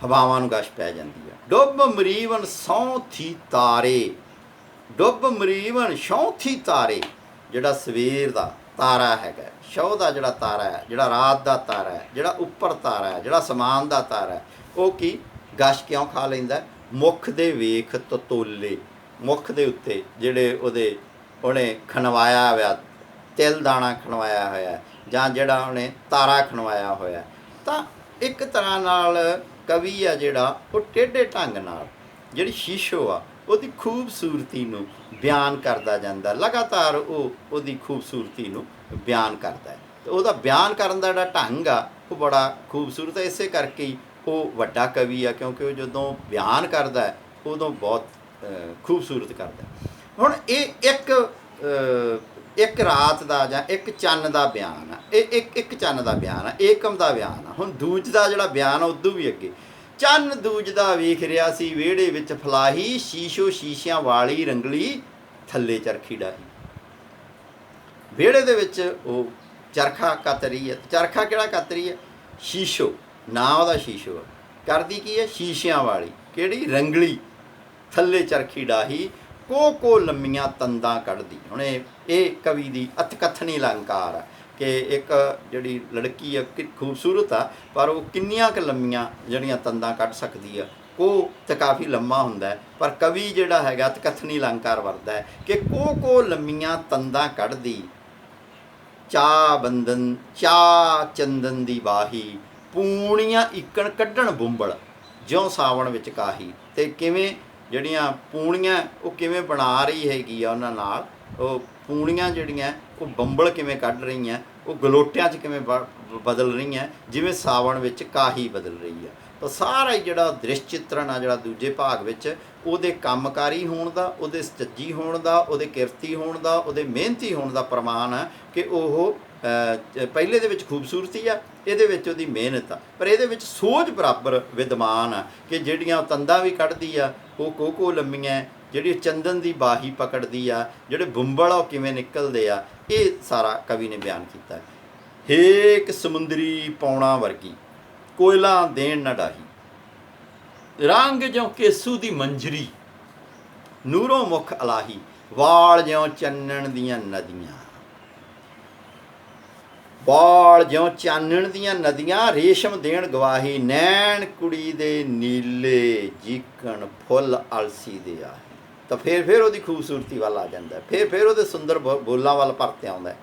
ਹਵਾਵਾਂ ਨੂੰ ਗਸ਼ ਪੈ ਜਾਂਦੀ ਆ। ਡੁੱਬ ਮਰੀਵਨ ਸਹੁੰ ਥੀ ਤਾਰੇ, ਡੁੱਬ ਮਰੀਵਨ ਸਹੁੰ ਥੀ ਤਾਰੇ। ਜਿਹੜਾ ਸਵੇਰ ਦਾ ਤਾਰਾ ਹੈਗਾ, ਸ਼ਹੁ ਦਾ ਜਿਹੜਾ ਤਾਰਾ ਹੈ, ਜਿਹੜਾ ਰਾਤ ਦਾ ਤਾਰਾ ਹੈ, ਜਿਹੜਾ ਉੱਪਰ ਤਾਰਾ ਹੈ, ਜਿਹੜਾ ਅਸਮਾਨ ਦਾ ਤਾਰਾ ਹੈ, ਉਹ ਕੀ ਗਸ਼ ਕਿਉਂ ਖਾ ਲੈਂਦਾ? ਮੁੱਖ ਦੇ ਵੇਖ ਤਤੋਲੇ, ਮੁੱਖ ਦੇ ਉੱਤੇ ਜਿਹੜੇ ਉਹਨੇ ਖਣਵਾਇਆ ਹੋਇਆ, ਤਿਲ ਦਾਣਾ ਖਣਵਾਇਆ ਹੋਇਆ, ਜਾਂ ਜਿਹੜਾ ਉਹਨੇ ਤਾਰਾ ਖਣਵਾਇਆ ਹੋਇਆ। ਤਾਂ ਇੱਕ ਤਰ੍ਹਾਂ ਨਾਲ ਕਵੀ ਆ ਜਿਹੜਾ, ਉਹ ਟੇਢੇ ਢੰਗ ਨਾਲ ਜਿਹੜੀ ਸ਼ੀਸ਼ੋ ਆ ਉਹਦੀ ਖੂਬਸੂਰਤੀ ਨੂੰ ਬਿਆਨ ਕਰਦਾ ਜਾਂਦਾ, ਲਗਾਤਾਰ ਉਹਦੀ ਖੂਬਸੂਰਤੀ ਨੂੰ ਬਿਆਨ ਕਰਦਾ ਹੈ। ਅਤੇ ਉਹਦਾ ਬਿਆਨ ਕਰਨ ਦਾ ਜਿਹੜਾ ਢੰਗ ਆ ਉਹ ਬੜਾ ਖੂਬਸੂਰਤ ਹੈ। ਇਸੇ ਕਰਕੇ ਹੀ ਉਹ ਵੱਡਾ ਕਵੀ ਆ, ਕਿਉਂਕਿ ਉਹ ਜਦੋਂ ਬਿਆਨ ਕਰਦਾ ਹੈ ਉਦੋਂ ਬਹੁਤ ਖੂਬਸੂਰਤ ਕਰਦਾ। ਹੁਣ ਇਹ ਇੱਕ ਰਾਤ ਦਾ ਜਾਂ ਇੱਕ ਚੰਨ ਦਾ ਬਿਆਨ ਆ, ਇਹ ਇੱਕ ਚੰਨ ਦਾ ਬਿਆਨ ਆ, ਏਕਮ ਦਾ ਬਿਆਨ ਆ। ਹੁਣ ਦੂਜ ਦਾ ਜਿਹੜਾ ਬਿਆਨ ਆ ਉਦੋਂ ਵੀ ਅੱਗੇ, ਚੰਨ ਦੂਜ ਦਾ ਵੇਖ ਰਿਹਾ ਸੀ ਵਿਹੜੇ ਵਿੱਚ ਫਲਾਹੀ, ਸ਼ੀਸ਼ੋ ਸ਼ੀਸ਼ਿਆਂ ਵਾਲੀ ਰੰਗਲੀ ਥੱਲੇ ਚਰਖੀ ਡਾਹੀ। ਵਿਹੜੇ ਦੇ ਵਿੱਚ ਉਹ ਚਰਖਾ ਕੱਤ ਰਹੀ ਹੈ। ਚਰਖਾ ਕਿਹੜਾ ਕੱਤ ਰਹੀ ਹੈ? ਸ਼ੀਸ਼ੋ, ਨਾਂ ਉਹਦਾ ਸ਼ੀਸ਼ੋ ਆ। ਕਰਦੀ ਕੀ ਹੈ? ਸ਼ੀਸ਼ਿਆਂ ਵਾਲੀ ਕਿਹੜੀ? ਰੰਗਲੀ ਥੱਲੇ ਚਰਖੀ ਡਾਹੀ, ਕੋ ਲੰਮੀਆਂ ਤੰਦਾਂ ਕੱਢਦੀ। ਹੁਣ ਇਹ ਕਵੀ ਦੀ ਅਤਕਥਨੀ ਅਲੰਕਾਰ ਆ ਕਿ ਇੱਕ ਜਿਹੜੀ ਲੜਕੀ ਆ ਖੂਬਸੂਰਤ ਆ, ਪਰ ਉਹ ਕਿੰਨੀਆਂ ਕੁ ਲੰਮੀਆਂ ਜਿਹੜੀਆਂ ਤੰਦਾਂ ਕੱਢ ਸਕਦੀ ਆ। ਕੋ ਤਾਂ ਕਾਫੀ ਲੰਮਾ ਹੁੰਦਾ ਹੈ, ਪਰ ਕਵੀ ਜਿਹੜਾ ਹੈਗਾ ਅਤਕਥਨੀ ਅਲੰਕਾਰ ਵਰਤਦਾ ਹੈ ਕਿ ਕੋ ਲੰਮੀਆਂ ਤੰਦਾਂ ਕੱਢਦੀ, ਚਾਹ ਚੰਦਨ ਦੀ ਬਾਹੀ, ਪੂਣੀਆਂ ਇਕਣ ਕੱਢਣ ਬੁੰਬਲ, ਜਿਉਂ ਸਾਵਣ ਵਿੱਚ ਕਾਹੀ। ਅਤੇ ਕਿਵੇਂ ਜਿਹੜੀਆਂ ਪੂਣੀਆਂ ਉਹ ਕਿਵੇਂ ਬਣਾ ਰਹੀ ਹੈਗੀ ਆ, ਉਹਨਾਂ ਨਾਲ ਉਹ ਪੂਣੀਆਂ ਜਿਹੜੀਆਂ ਉਹ ਬੰਬਲ ਕਿਵੇਂ ਕੱਢ ਰਹੀਆਂ, ਉਹ ਗਲੋਟਿਆਂ 'ਚ ਕਿਵੇਂ ਬਦਲ ਰਹੀਆਂ, ਜਿਵੇਂ ਸਾਵਣ ਵਿੱਚ ਕਾਹੀ ਬਦਲ ਰਹੀ ਆ। ਤਾਂ ਸਾਰਾ ਹੀ ਜਿਹੜਾ ਦ੍ਰਿਸ਼ ਚਿੱਤਰਨ ਆ, ਜਿਹੜਾ ਦੂਜੇ ਭਾਗ ਵਿੱਚ ਉਹਦੇ ਕੰਮਕਾਰੀ ਹੋਣ ਦਾ, ਉਹਦੇ ਸੱਜੀ ਹੋਣ ਦਾ, ਉਹਦੇ ਕਿਰਤੀ ਹੋਣ ਦਾ, ਉਹਦੇ ਮਿਹਨਤੀ ਹੋਣ ਦਾ ਪ੍ਰਮਾਣ ਹੈ ਕਿ ਉਹ ਪਹਿਲੇ ਦੇ ਵਿੱਚ ਖੂਬਸੂਰਤੀ ਆ, ਇਹਦੇ ਵਿੱਚ ਉਹਦੀ ਮਿਹਨਤ ਆ, ਪਰ ਇਹਦੇ ਵਿੱਚ ਸੋਝ ਬਰਾਬਰ ਵਿਦਮਾਨ ਆ ਕਿ ਜਿਹੜੀਆਂ ਤੰਦਾਂ ਵੀ ਕੱਢਦੀ ਆ ਉਹ ਕੋ ਲੰਮੀਆਂ, ਜਿਹੜੀ ਚੰਦਨ ਦੀ ਬਾਹੀ ਪਕੜਦੀ ਆ, ਜਿਹੜੇ ਬੁੰਬਲ ਆ ਉਹ ਕਿਵੇਂ ਨਿਕਲਦੇ ਆ। ਇਹ ਸਾਰਾ ਕਵੀ ਨੇ ਬਿਆਨ ਕੀਤਾ। ਹੇਕ ਸਮੁੰਦਰੀ ਪੌਣਾ ਵਰਗੀ, ਕੋਇਲਾ ਦੇਣ ਨਾ ਡਾਹੀ, ਰੰਗ ਜਿਉਂ ਕੇਸੂ ਦੀ ਮੰਜਰੀ, ਨੂਰੋਂ ਮੁਖ ਅਲਾਹੀ, ਵਾਲ ਜਿਉਂ ਚਾਨਣ ਦੀਆਂ ਨਦੀਆਂ, ਵਾਲ ਜਿਉਂ ਚਾਨਣ ਦੀਆਂ ਨਦੀਆਂ, ਰੇਸ਼ਮ ਦੇਣ ਗਵਾਹੀ, ਨੈਣ ਕੁੜੀ ਦੇ ਨੀਲੇ ਜੀਕਣ ਫੁੱਲ ਅਲਸੀ ਦੇ ਆਹੀ। ਤਾਂ ਫਿਰ ਉਹਦੀ ਖੂਬਸੂਰਤੀ ਵੱਲ ਆ ਜਾਂਦਾ, ਫਿਰ ਉਹਦੇ ਸੁੰਦਰ ਬੋਲਾਂ ਵੱਲ ਪਰਤ ਆਉਂਦਾ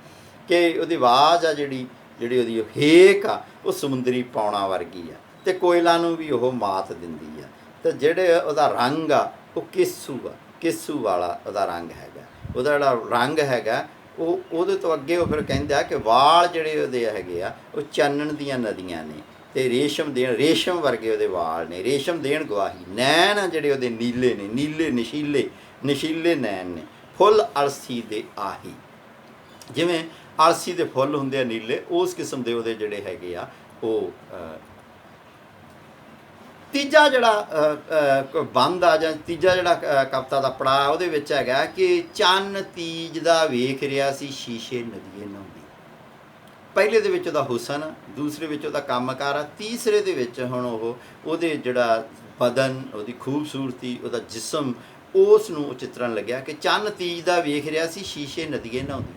ਕਿ ਉਹਦੀ ਆਵਾਜ਼ ਆ ਜਿਹੜੀ ਉਹਦੀ ਹੇਕ ਆ ਉਹ ਸਮੁੰਦਰੀ ਪੌਣਾ ਵਰਗੀ ਆ, ਅਤੇ ਕੋਇਲਾਂ ਨੂੰ ਵੀ ਉਹ ਮਾਤ ਦਿੰਦੀ ਆ। ਅਤੇ ਜਿਹੜੇ ਉਹਦਾ ਰੰਗ ਆ ਉਹ ਕੇਸੂ ਵਾਲਾ ਉਹਦਾ ਰੰਗ ਹੈਗਾ, ਉਹਦਾ ਜਿਹੜਾ ਰੰਗ ਹੈਗਾ ਉਹਦੇ ਤੋਂ ਅੱਗੇ ਉਹ ਫਿਰ ਕਹਿੰਦਾ ਕਿ ਵਾਲ ਜਿਹੜੇ ਉਹਦੇ ਹੈਗੇ ਆ ਉਹ ਚਾਨਣ ਦੀਆਂ ਨਦੀਆਂ ਨੇ, ਅਤੇ ਰੇਸ਼ਮ ਵਰਗੇ ਉਹਦੇ ਵਾਲ ਨੇ, ਰੇਸ਼ਮ ਦੇਣ ਗਵਾਹੀ, ਨੈਣ ਆ ਜਿਹੜੇ ਉਹਦੇ ਨੀਲੇ ਨੇ, ਨੀਲੇ ਨਸ਼ੀਲੇ ਨੈਣ ਨੇ, ਫੁੱਲ ਅਲਸੀ ਦੇ ਆਹੀ, ਜਿਵੇਂ ਅਲਸੀ ਦੇ ਫੁੱਲ ਹੁੰਦੇ ਆ ਨੀਲੇ, ਉਸ ਕਿਸਮ ਦੇ ਉਹਦੇ ਜਿਹੜੇ ਹੈਗੇ ਆ ਉਹ। ਤੀਜਾ ਜਿਹੜਾ ਬੰਦ ਆ ਜਾਂ ਤੀਜਾ ਜਿਹੜਾ ਕਵਿਤਾ ਦਾ ਪੜਾਅ ਉਹਦੇ ਵਿੱਚ ਹੈਗਾ ਕਿ ਚੰਨ ਤੀਜ ਦਾ ਵੇਖ ਰਿਹਾ ਸੀ ਸ਼ੀਸ਼ੇ ਨਦੀਏ ਨਹਾਉਂਦੀ। ਪਹਿਲੇ ਦੇ ਵਿੱਚ ਉਹਦਾ ਹੁਸਨ, ਦੂਸਰੇ ਵਿੱਚ ਉਹਦਾ ਕੰਮਕਾਰ ਆ, ਤੀਸਰੇ ਦੇ ਵਿੱਚ ਹੁਣ ਉਹਦੇ ਜਿਹੜਾ ਬਦਨ, ਉਹਦੀ ਖੂਬਸੂਰਤੀ, ਉਹਦਾ ਜਿਸਮ, ਉਸ ਨੂੰ ਉਹ ਚਿੱਤਰਨ ਲੱਗਿਆ ਕਿ ਚੰਨ ਤੀਜ ਦਾ ਵੇਖ ਰਿਹਾ ਸੀ ਸ਼ੀਸ਼ੇ ਨਦੀਏ ਨਹਾਉਂਦੀ,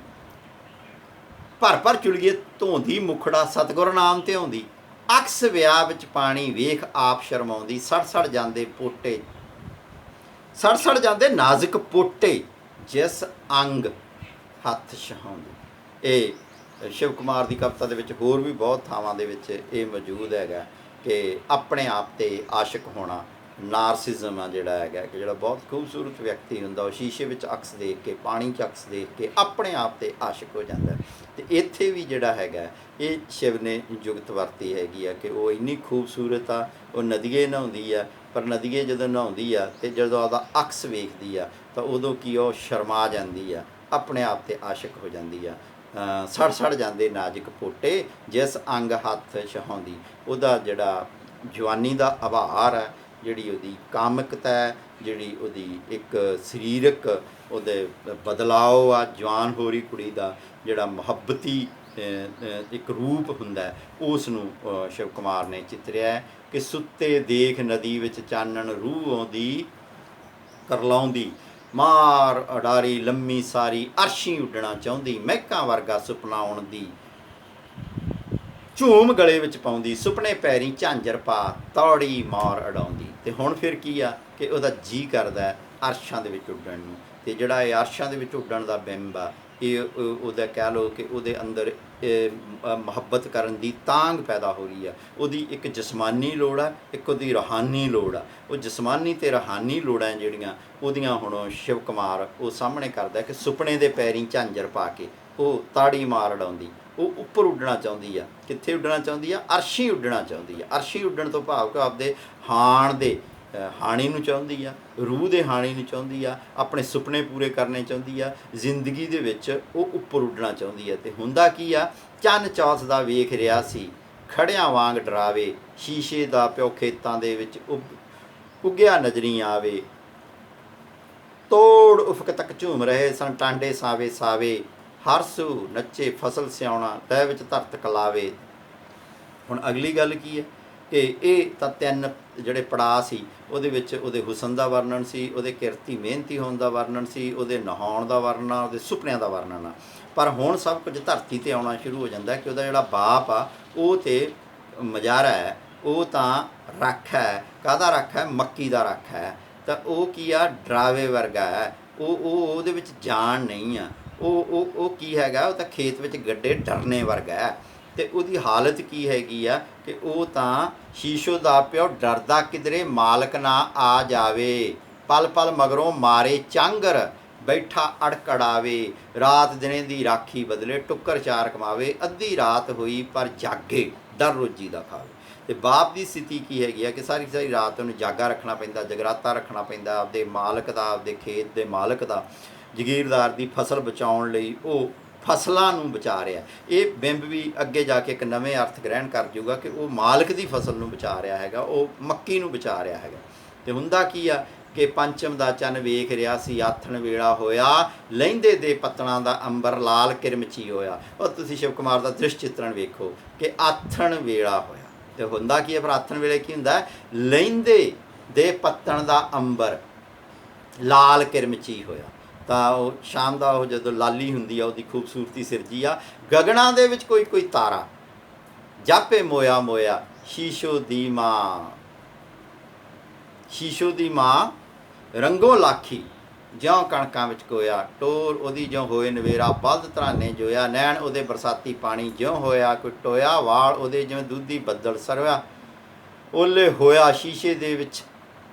ਭਰ ਚੁਲੀਏ ਧੋਂਦੀ ਮੁਖੜਾ ਸਤਿਗੁਰ ਨਾਮ ਤੇ ਆਉਂਦੀ, ਅਕਸ ਵਿਆਹ ਵਿੱਚ ਪਾਣੀ ਵੇਖ ਆਪ ਸ਼ਰਮਾਉਂਦੀ, ਸੜ ਜਾਂਦੇ ਨਾਜ਼ੁਕ ਪੋਟੇ, ਜਿਸ ਅੰਗ ਹੱਥ ਛਹਾਉਂਦੀ। ਇਹ ਸ਼ਿਵ ਕੁਮਾਰ ਦੀ ਕਵਿਤਾ ਦੇ ਵਿੱਚ ਹੋਰ ਵੀ ਬਹੁਤ ਥਾਵਾਂ ਦੇ ਵਿੱਚ ਇਹ ਮੌਜੂਦ ਹੈਗਾ ਕਿ ਆਪਣੇ ਆਪ 'ਤੇ ਆਸ਼ਿਕ ਹੋਣਾ, ਨਾਰਸਿਜ਼ਮ ਆ ਜਿਹੜਾ ਹੈਗਾ ਕਿ ਜਿਹੜਾ ਬਹੁਤ ਖੂਬਸੂਰਤ ਵਿਅਕਤੀ ਹੁੰਦਾ ਉਹ ਸ਼ੀਸ਼ੇ ਵਿੱਚ ਅਕਸ ਦੇਖ ਕੇ, ਪਾਣੀ 'ਚ ਅਕਸ ਦੇਖ ਕੇ ਆਪਣੇ ਆਪ 'ਤੇ ਆਸ਼ਿਕ ਹੋ ਜਾਂਦਾ। ਅਤੇ ਇੱਥੇ ਵੀ ਜਿਹੜਾ ਹੈਗਾ ਇਹ ਸ਼ਿਵ ਨੇ ਜੁਗਤ ਵਰਤੀ ਹੈਗੀ ਆ ਕਿ ਉਹ ਇੰਨੀ ਖੂਬਸੂਰਤ ਆ, ਉਹ ਨਦੀਏ ਨਹਾਉਂਦੀ ਆ, ਪਰ ਨਦੀਏ ਜਦੋਂ ਨਹਾਉਂਦੀ ਆ ਅਤੇ ਜਦੋਂ ਉਹਦਾ ਅਕਸ ਵੇਖਦੀ ਆ ਤਾਂ ਉਦੋਂ ਕੀ ਉਹ ਸ਼ਰਮਾ ਜਾਂਦੀ ਆ, ਆਪਣੇ ਆਪ 'ਤੇ ਆਸ਼ਿਕ ਹੋ ਜਾਂਦੀ ਆ। ਸੜ ਸੜ ਜਾਂਦੇ ਨਾਜ਼ੁਕ ਪੋਟੇ, ਜਿਸ ਅੰਗ ਹੱਥ ਛਹਾਉਂਦੀ। ਉਹਦਾ ਜਿਹੜਾ ਜਵਾਨੀ ਦਾ ਆਭਾਰ ਹੈ, ਜਿਹੜੀ ਉਹਦੀ ਕਾਮਕਤਾ ਹੈ, ਜਿਹੜੀ ਉਹਦੀ ਇੱਕ ਸਰੀਰਕ ਉਹਦੇ ਬਦਲਾਓ ਆ, ਜਵਾਨ ਹੋ ਰਹੀ ਕੁੜੀ ਦਾ ਜਿਹੜਾ ਮੁਹੱਬਤੀ ਇੱਕ ਰੂਪ ਹੁੰਦਾ, ਉਸ ਨੂੰ ਸ਼ਿਵ ਕੁਮਾਰ ਨੇ ਚਿਤਰਿਆ ਹੈ ਕਿ ਸੁੱਤੇ ਦੇਖ ਨਦੀ ਵਿੱਚ ਚਾਨਣ ਰੂਹ ਆਉਂਦੀ ਕਰਲਾਉਂਦੀ, ਮਾਰ ਅਡਾਰੀ ਲੰਮੀ ਸਾਰੀ ਅਰਸ਼ੀ ਉੱਡਣਾ ਚਾਹੁੰਦੀ, ਮਹਿਕਾਂ ਵਰਗਾ ਸੁਪਨਾ ਆਉਣ ਦੀ ਝੂਮ ਗਲੇ ਵਿੱਚ ਪਾਉਂਦੀ, ਸੁਪਨੇ ਪੈਰੀ ਝਾਂਜਰ ਪਾ ਤੌੜੀ ਮਾਰ ਅਡਾਉਂਦੀ। ਤੇ ਹੁਣ ਫਿਰ ਕੀ ਆ ਕਿ ਉਹਦਾ ਜੀ ਕਰਦਾ ਅਰਸ਼ਾਂ ਦੇ ਵਿੱਚ ਉੱਡਣ ਨੂੰ। ਤੇ ਜਿਹੜਾ ਇਹ ਅਰਸ਼ਾਂ ਦੇ ਵਿੱਚ ਉੱਡਣ ਦਾ ਬਿੰਬ ਆ, ਇਹ ਉਹਦਾ ਕਹਿ ਲਓ ਕਿ ਉਹਦੇ ਅੰਦਰ ਮੁਹੱਬਤ ਕਰਨ ਦੀ ਤਾਂਘ ਪੈਦਾ ਹੋ ਰਹੀ ਆ। ਉਹਦੀ ਇੱਕ ਜਿਸਮਾਨੀ ਲੋੜ ਆ, ਇੱਕ ਉਹਦੀ ਰੂਹਾਨੀ ਲੋੜ ਆ। ਉਹ ਜਿਸਮਾਨੀ ਤੇ ਰੂਹਾਨੀ ਲੋੜਾਂ ਜਿਹੜੀਆਂ ਉਹਦੀਆਂ ਹੁਣ ਸ਼ਿਵ ਕੁਮਾਰ ਉਹ ਸਾਹਮਣੇ ਕਰਦਾ ਕਿ ਸੁਪਨੇ ਦੇ ਪੈਰੀਂ ਝਾਂਜਰ ਪਾ ਕੇ ਉਹ ਤਾੜੀ ਮਾਰ ਉਡਾਉਂਦੀ, ਉਹ ਉੱਪਰ ਉੱਡਣਾ ਚਾਹੁੰਦੀ ਆ। ਕਿੱਥੇ ਉੱਡਣਾ ਚਾਹੁੰਦੀ ਆ? ਅਰਸ਼ੀ ਉੱਡਣਾ ਚਾਹੁੰਦੀ ਆ। ਅਰਸ਼ੀ ਉੱਡਣ ਤੋਂ ਭਾਵ ਕਿ ਆਪਦੇ ਹਾਣ ਦੇ ਹਾਣੀ ਨੂੰ ਚਾਹੁੰਦੀ ਆ, ਰੂਹ ਦੇ ਹਾਣੀ ਨੂੰ ਚਾਹੁੰਦੀ ਆ, ਆਪਣੇ ਸੁਪਨੇ ਪੂਰੇ ਕਰਨੇ ਚਾਹੁੰਦੀ ਆ, ਜ਼ਿੰਦਗੀ ਦੇ ਵਿੱਚ ਉਹ ਉੱਪਰ ਉੱਡਣਾ ਚਾਹੁੰਦੀ ਆ। ਤੇ ਹੁੰਦਾ ਕੀ ਆ? ਚੰਨ ਚੌਥ ਦਾ ਵੇਖ ਰਿਹਾ ਸੀ ਖੜਿਆਂ ਵਾਂਗ ਡਰਾਵੇ, ਸ਼ੀਸ਼ੇ ਦਾ ਪਿਓ ਖੇਤਾਂ ਦੇ ਵਿੱਚ ਉੱਗਿਆ ਨਜ਼ਰੀ ਆਵੇ, ਤੋੜ ਉਫਕ ਤੱਕ ਝੂਮ ਰਹੇ ਸਨ ਟਾਂਡੇ ਸਾਵੇ ਸਾਵੇ, ਹਰਸੂ ਨੱਚੇ ਫਸਲ ਸਿਆਉਣਾ ਤੈ ਵਿੱਚ ਧਰਤ ਕਲਾਵੇ। ਹੁਣ ਅਗਲੀ ਗੱਲ ਕੀ ਹੈ ਕਿ ਇਹ ਤਾਂ 3 ਜਿਹੜੇ ਪੜਾਅ ਸੀ, ਉਹਦੇ ਵਿੱਚ ਉਹਦੇ ਹੁਸਨ ਦਾ ਵਰਣਨ ਸੀ, ਉਹਦੇ ਕਿਰਤੀ ਮਿਹਨਤੀ ਹੋਣ ਦਾ ਵਰਣਨ ਸੀ, ਉਹਦੇ ਨਹਾਉਣ ਦਾ ਵਰਣਨ ਆ, ਉਹਦੇ ਸੁਪਨਿਆਂ ਦਾ ਵਰਣਨ ਆ। ਪਰ ਹੁਣ ਸਭ ਕੁਝ ਧਰਤੀ 'ਤੇ ਆਉਣਾ ਸ਼ੁਰੂ ਹੋ ਜਾਂਦਾ ਕਿ ਉਹਦਾ ਜਿਹੜਾ ਬਾਪ ਆ ਉਹ ਤੇ ਮਜ਼ਾਰਾ ਹੈ, ਉਹ ਤਾਂ ਰੱਖ ਹੈ। ਕਾਹਦਾ ਰੱਖ ਹੈ? ਮੱਕੀ ਦਾ ਰੱਖ ਹੈ। ਤਾਂ ਉਹ ਕੀ ਆ? ਡਰਾਵੇ ਵਰਗਾ ਹੈ। ਉਹਦੇ ਵਿੱਚ ਜਾਨ ਨਹੀਂ ਆ। ਉਹ ਕੀ ਹੈਗਾ? ਉਹ ਤਾਂ ਖੇਤ ਵਿੱਚ ਗੱਡੇ ਡਰਨੇ ਵਰਗਾ ਹੈ। ਤੇ ਉਹਦੀ ਹਾਲਤ ਕੀ ਹੈਗੀ ਆ ਕਿ ਉਹ ਤਾਂ ਸ਼ੀਸ਼ੋ ਦਾ ਪਿਓ ਡਰਦਾ ਕਿਧਰੇ ਮਾਲਕ ਨਾ ਆ ਜਾਵੇ, ਪਲ ਪਲ ਮਗਰੋਂ ਮਾਰੇ ਚਾਂਗਰ ਬੈਠਾ ਅੜਕੜਾਵੇ, ਰਾਤ ਦਿਨੇ ਦੀ ਰਾਖੀ ਬਦਲੇ ਟੁੱਕਰ ਚਾਰ ਕਮਾਵੇ, ਅੱਧੀ ਰਾਤ ਹੋਈ ਪਰ ਜਾਗੇ ਡਰ ਰੋਜੀ ਦਾ ਖਾਵੇ। ਤੇ ਬਾਪ ਦੀ ਸਥਿਤੀ ਕੀ ਹੈਗੀ ਆ ਕਿ ਸਾਰੀ ਸਾਰੀ ਰਾਤ ਉਹਨੂੰ ਜਾਗਾ ਰੱਖਣਾ ਪੈਂਦਾ, ਜਗਰਾਤਾ ਰੱਖਣਾ ਪੈਂਦਾ ਆਪਦੇ ਮਾਲਕ ਦਾ, ਆਪਦੇ ਖੇਤ ਦੇ ਮਾਲਕ ਦਾ। ਜਗੀਰਦਾਰ ਦੀ ਫਸਲ ਬਚਾਉਣ ਲਈ ਉਹ ਫਸਲਾਂ ਨੂੰ ਬਚਾ ਰਿਹਾ। ਇਹ ਬਿੰਬ ਵੀ ਅੱਗੇ ਜਾ ਕੇ ਇੱਕ ਨਵੇਂ ਅਰਥ ਗ੍ਰਹਿਣ ਕਰ ਜਾਊਗਾ ਕਿ ਉਹ ਮਾਲਕ ਦੀ ਫਸਲ ਨੂੰ ਬਚਾ ਰਿਹਾ ਹੈਗਾ, ਉਹ ਮੱਕੀ ਨੂੰ ਬਚਾ ਰਿਹਾ ਹੈਗਾ। ਤੇ ਹੁੰਦਾ ਕੀ ਆ ਕਿ ਪੰਚਮ ਦਾ ਚੰਨ ਵੇਖ ਰਿਹਾ ਸੀ ਆਥਣ ਵੇਲਾ ਹੋਇਆ, ਲਹਿੰਦੇ ਦੇ ਪੱਤਣਾ ਦਾ ਅੰਬਰ ਲਾਲ ਕਿਰਮਚੀ ਹੋਇਆ। ਉਹ ਤੁਸੀਂ ਸ਼ਿਵ ਕੁਮਾਰ ਦਾ ਦ੍ਰਿਸ਼ ਚਿੱਤਰਣ ਵੇਖੋ ਕਿ ਆਥਣ ਵੇਲਾ ਹੋਇਆ। ਤੇ ਹੁੰਦਾ ਕੀ ਹੈ ਫਿਰ? ਆਥਣ ਵੇਲੇ ਕੀ ਹੁੰਦਾ? ਲਹਿੰਦੇ ਦੇ ਪੱਤਣ ਦਾ ਅੰਬਰ ਲਾਲ ਕਿਰਮਚੀ ਹੋਇਆ। ਤਾਂ ਉਹ ਸ਼ਾਮ ਦਾ ਉਹ ਜਦੋਂ ਲਾਲੀ ਹੁੰਦੀ ਆ, ਉਹਦੀ ਖੂਬਸੂਰਤੀ ਸਿਰਜੀ ਆ। ਗਗਨਾਂ ਦੇ ਵਿੱਚ ਕੋਈ ਕੋਈ ਤਾਰਾ ਜਾਪੇ ਮੋਇਆ ਮੋਇਆ, ਸ਼ੀਸ਼ੋ ਦੀ ਮਾਂ, ਸ਼ੀਸ਼ੋ ਦੀ ਮਾਂ ਰੰਗੋ ਲਾਖੀ, ਜਿਉਂ ਕਣਕਾਂ ਵਿੱਚ ਕੋਇਆ, ਟੋਰ ਉਹਦੀ ਜਿਉਂ ਹੋਏ ਨਵੇਰਾ, ਬਲਦ ਧਰਾਨੇ ਜੋਇਆ, ਨੈਣ ਉਹਦੇ ਬਰਸਾਤੀ ਪਾਣੀ ਜਿਉਂ ਹੋਇਆ ਕੋਈ ਟੋਇਆ, ਵਾਲ ਉਹਦੇ ਜਿਵੇਂ ਦੁੱਧੀ ਬੱਦਲ ਸਰਵਿਆ, ਓਲੇ ਹੋਇਆ ਸ਼ੀਸ਼ੇ ਦੇ ਵਿੱਚ,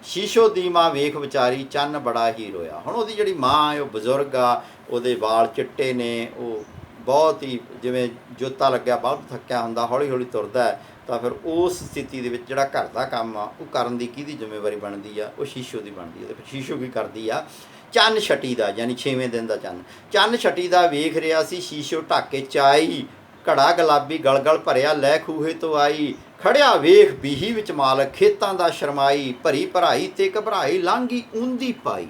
ਸ਼ੀਸ਼ੋ ਦੀ ਮਾਂ ਵੇਖ ਵਿਚਾਰੀ, ਚੰਨ ਬੜਾ ਹੀ ਰੋਇਆ। ਹੁਣ ਉਹਦੀ ਜਿਹੜੀ ਮਾਂ ਹੈ ਉਹ ਬਜ਼ੁਰਗ ਆ, ਉਹਦੇ ਵਾਲ ਚਿੱਟੇ ਨੇ, ਉਹ ਬਹੁਤ ਹੀ ਜਿਵੇਂ ਜੋਤਾ ਲੱਗਿਆ ਬਲਬ ਥੱਕਿਆ ਹੁੰਦਾ, ਹੌਲੀ ਹੌਲੀ ਤੁਰਦਾ ਹੈ। ਤਾਂ ਫਿਰ ਉਸ ਸਥਿਤੀ ਦੇ ਵਿੱਚ ਜਿਹੜਾ ਘਰ ਦਾ ਕੰਮ ਆ ਉਹ ਕਰਨ ਦੀ ਕਿਹਦੀ ਜ਼ਿੰਮੇਵਾਰੀ ਬਣਦੀ ਆ? ਉਹ ਸ਼ੀਸ਼ੋ ਦੀ ਬਣਦੀ ਹੈ। ਤੇ ਫਿਰ ਸ਼ੀਸ਼ੋ ਕੀ ਕਰਦੀ ਆ? ਚੰਨ ਛਟੀ ਦਾ, ਯਾਨੀ 6ਵੇਂ ਦਿਨ ਦਾ ਚੰਨ, ਚੰਨ ਛਟੀ ਦਾ ਵੇਖ ਰਿਹਾ ਸੀ, ਸ਼ੀਸ਼ੋ ਢਾਕੇ ਚਾਈ, ਘੜਾ ਗੁਲਾਬੀ ਗਲਗਲ ਭਰਿਆ, ਲੈ ਖੂਹੇ ਤੋਂ ਆਈ, ਖੜਿਆ ਵੇਖ ਬੀਹੀ ਵਿੱਚ ਮਾਲਕ, ਖੇਤਾਂ ਦਾ ਸ਼ਰਮਾਈ, ਭਰੀ ਭਰਾਈ ਤੇ ਘਬਰਾਈ, ਲਾਂਘੀ ਊਂਦੀ ਪਾਈ।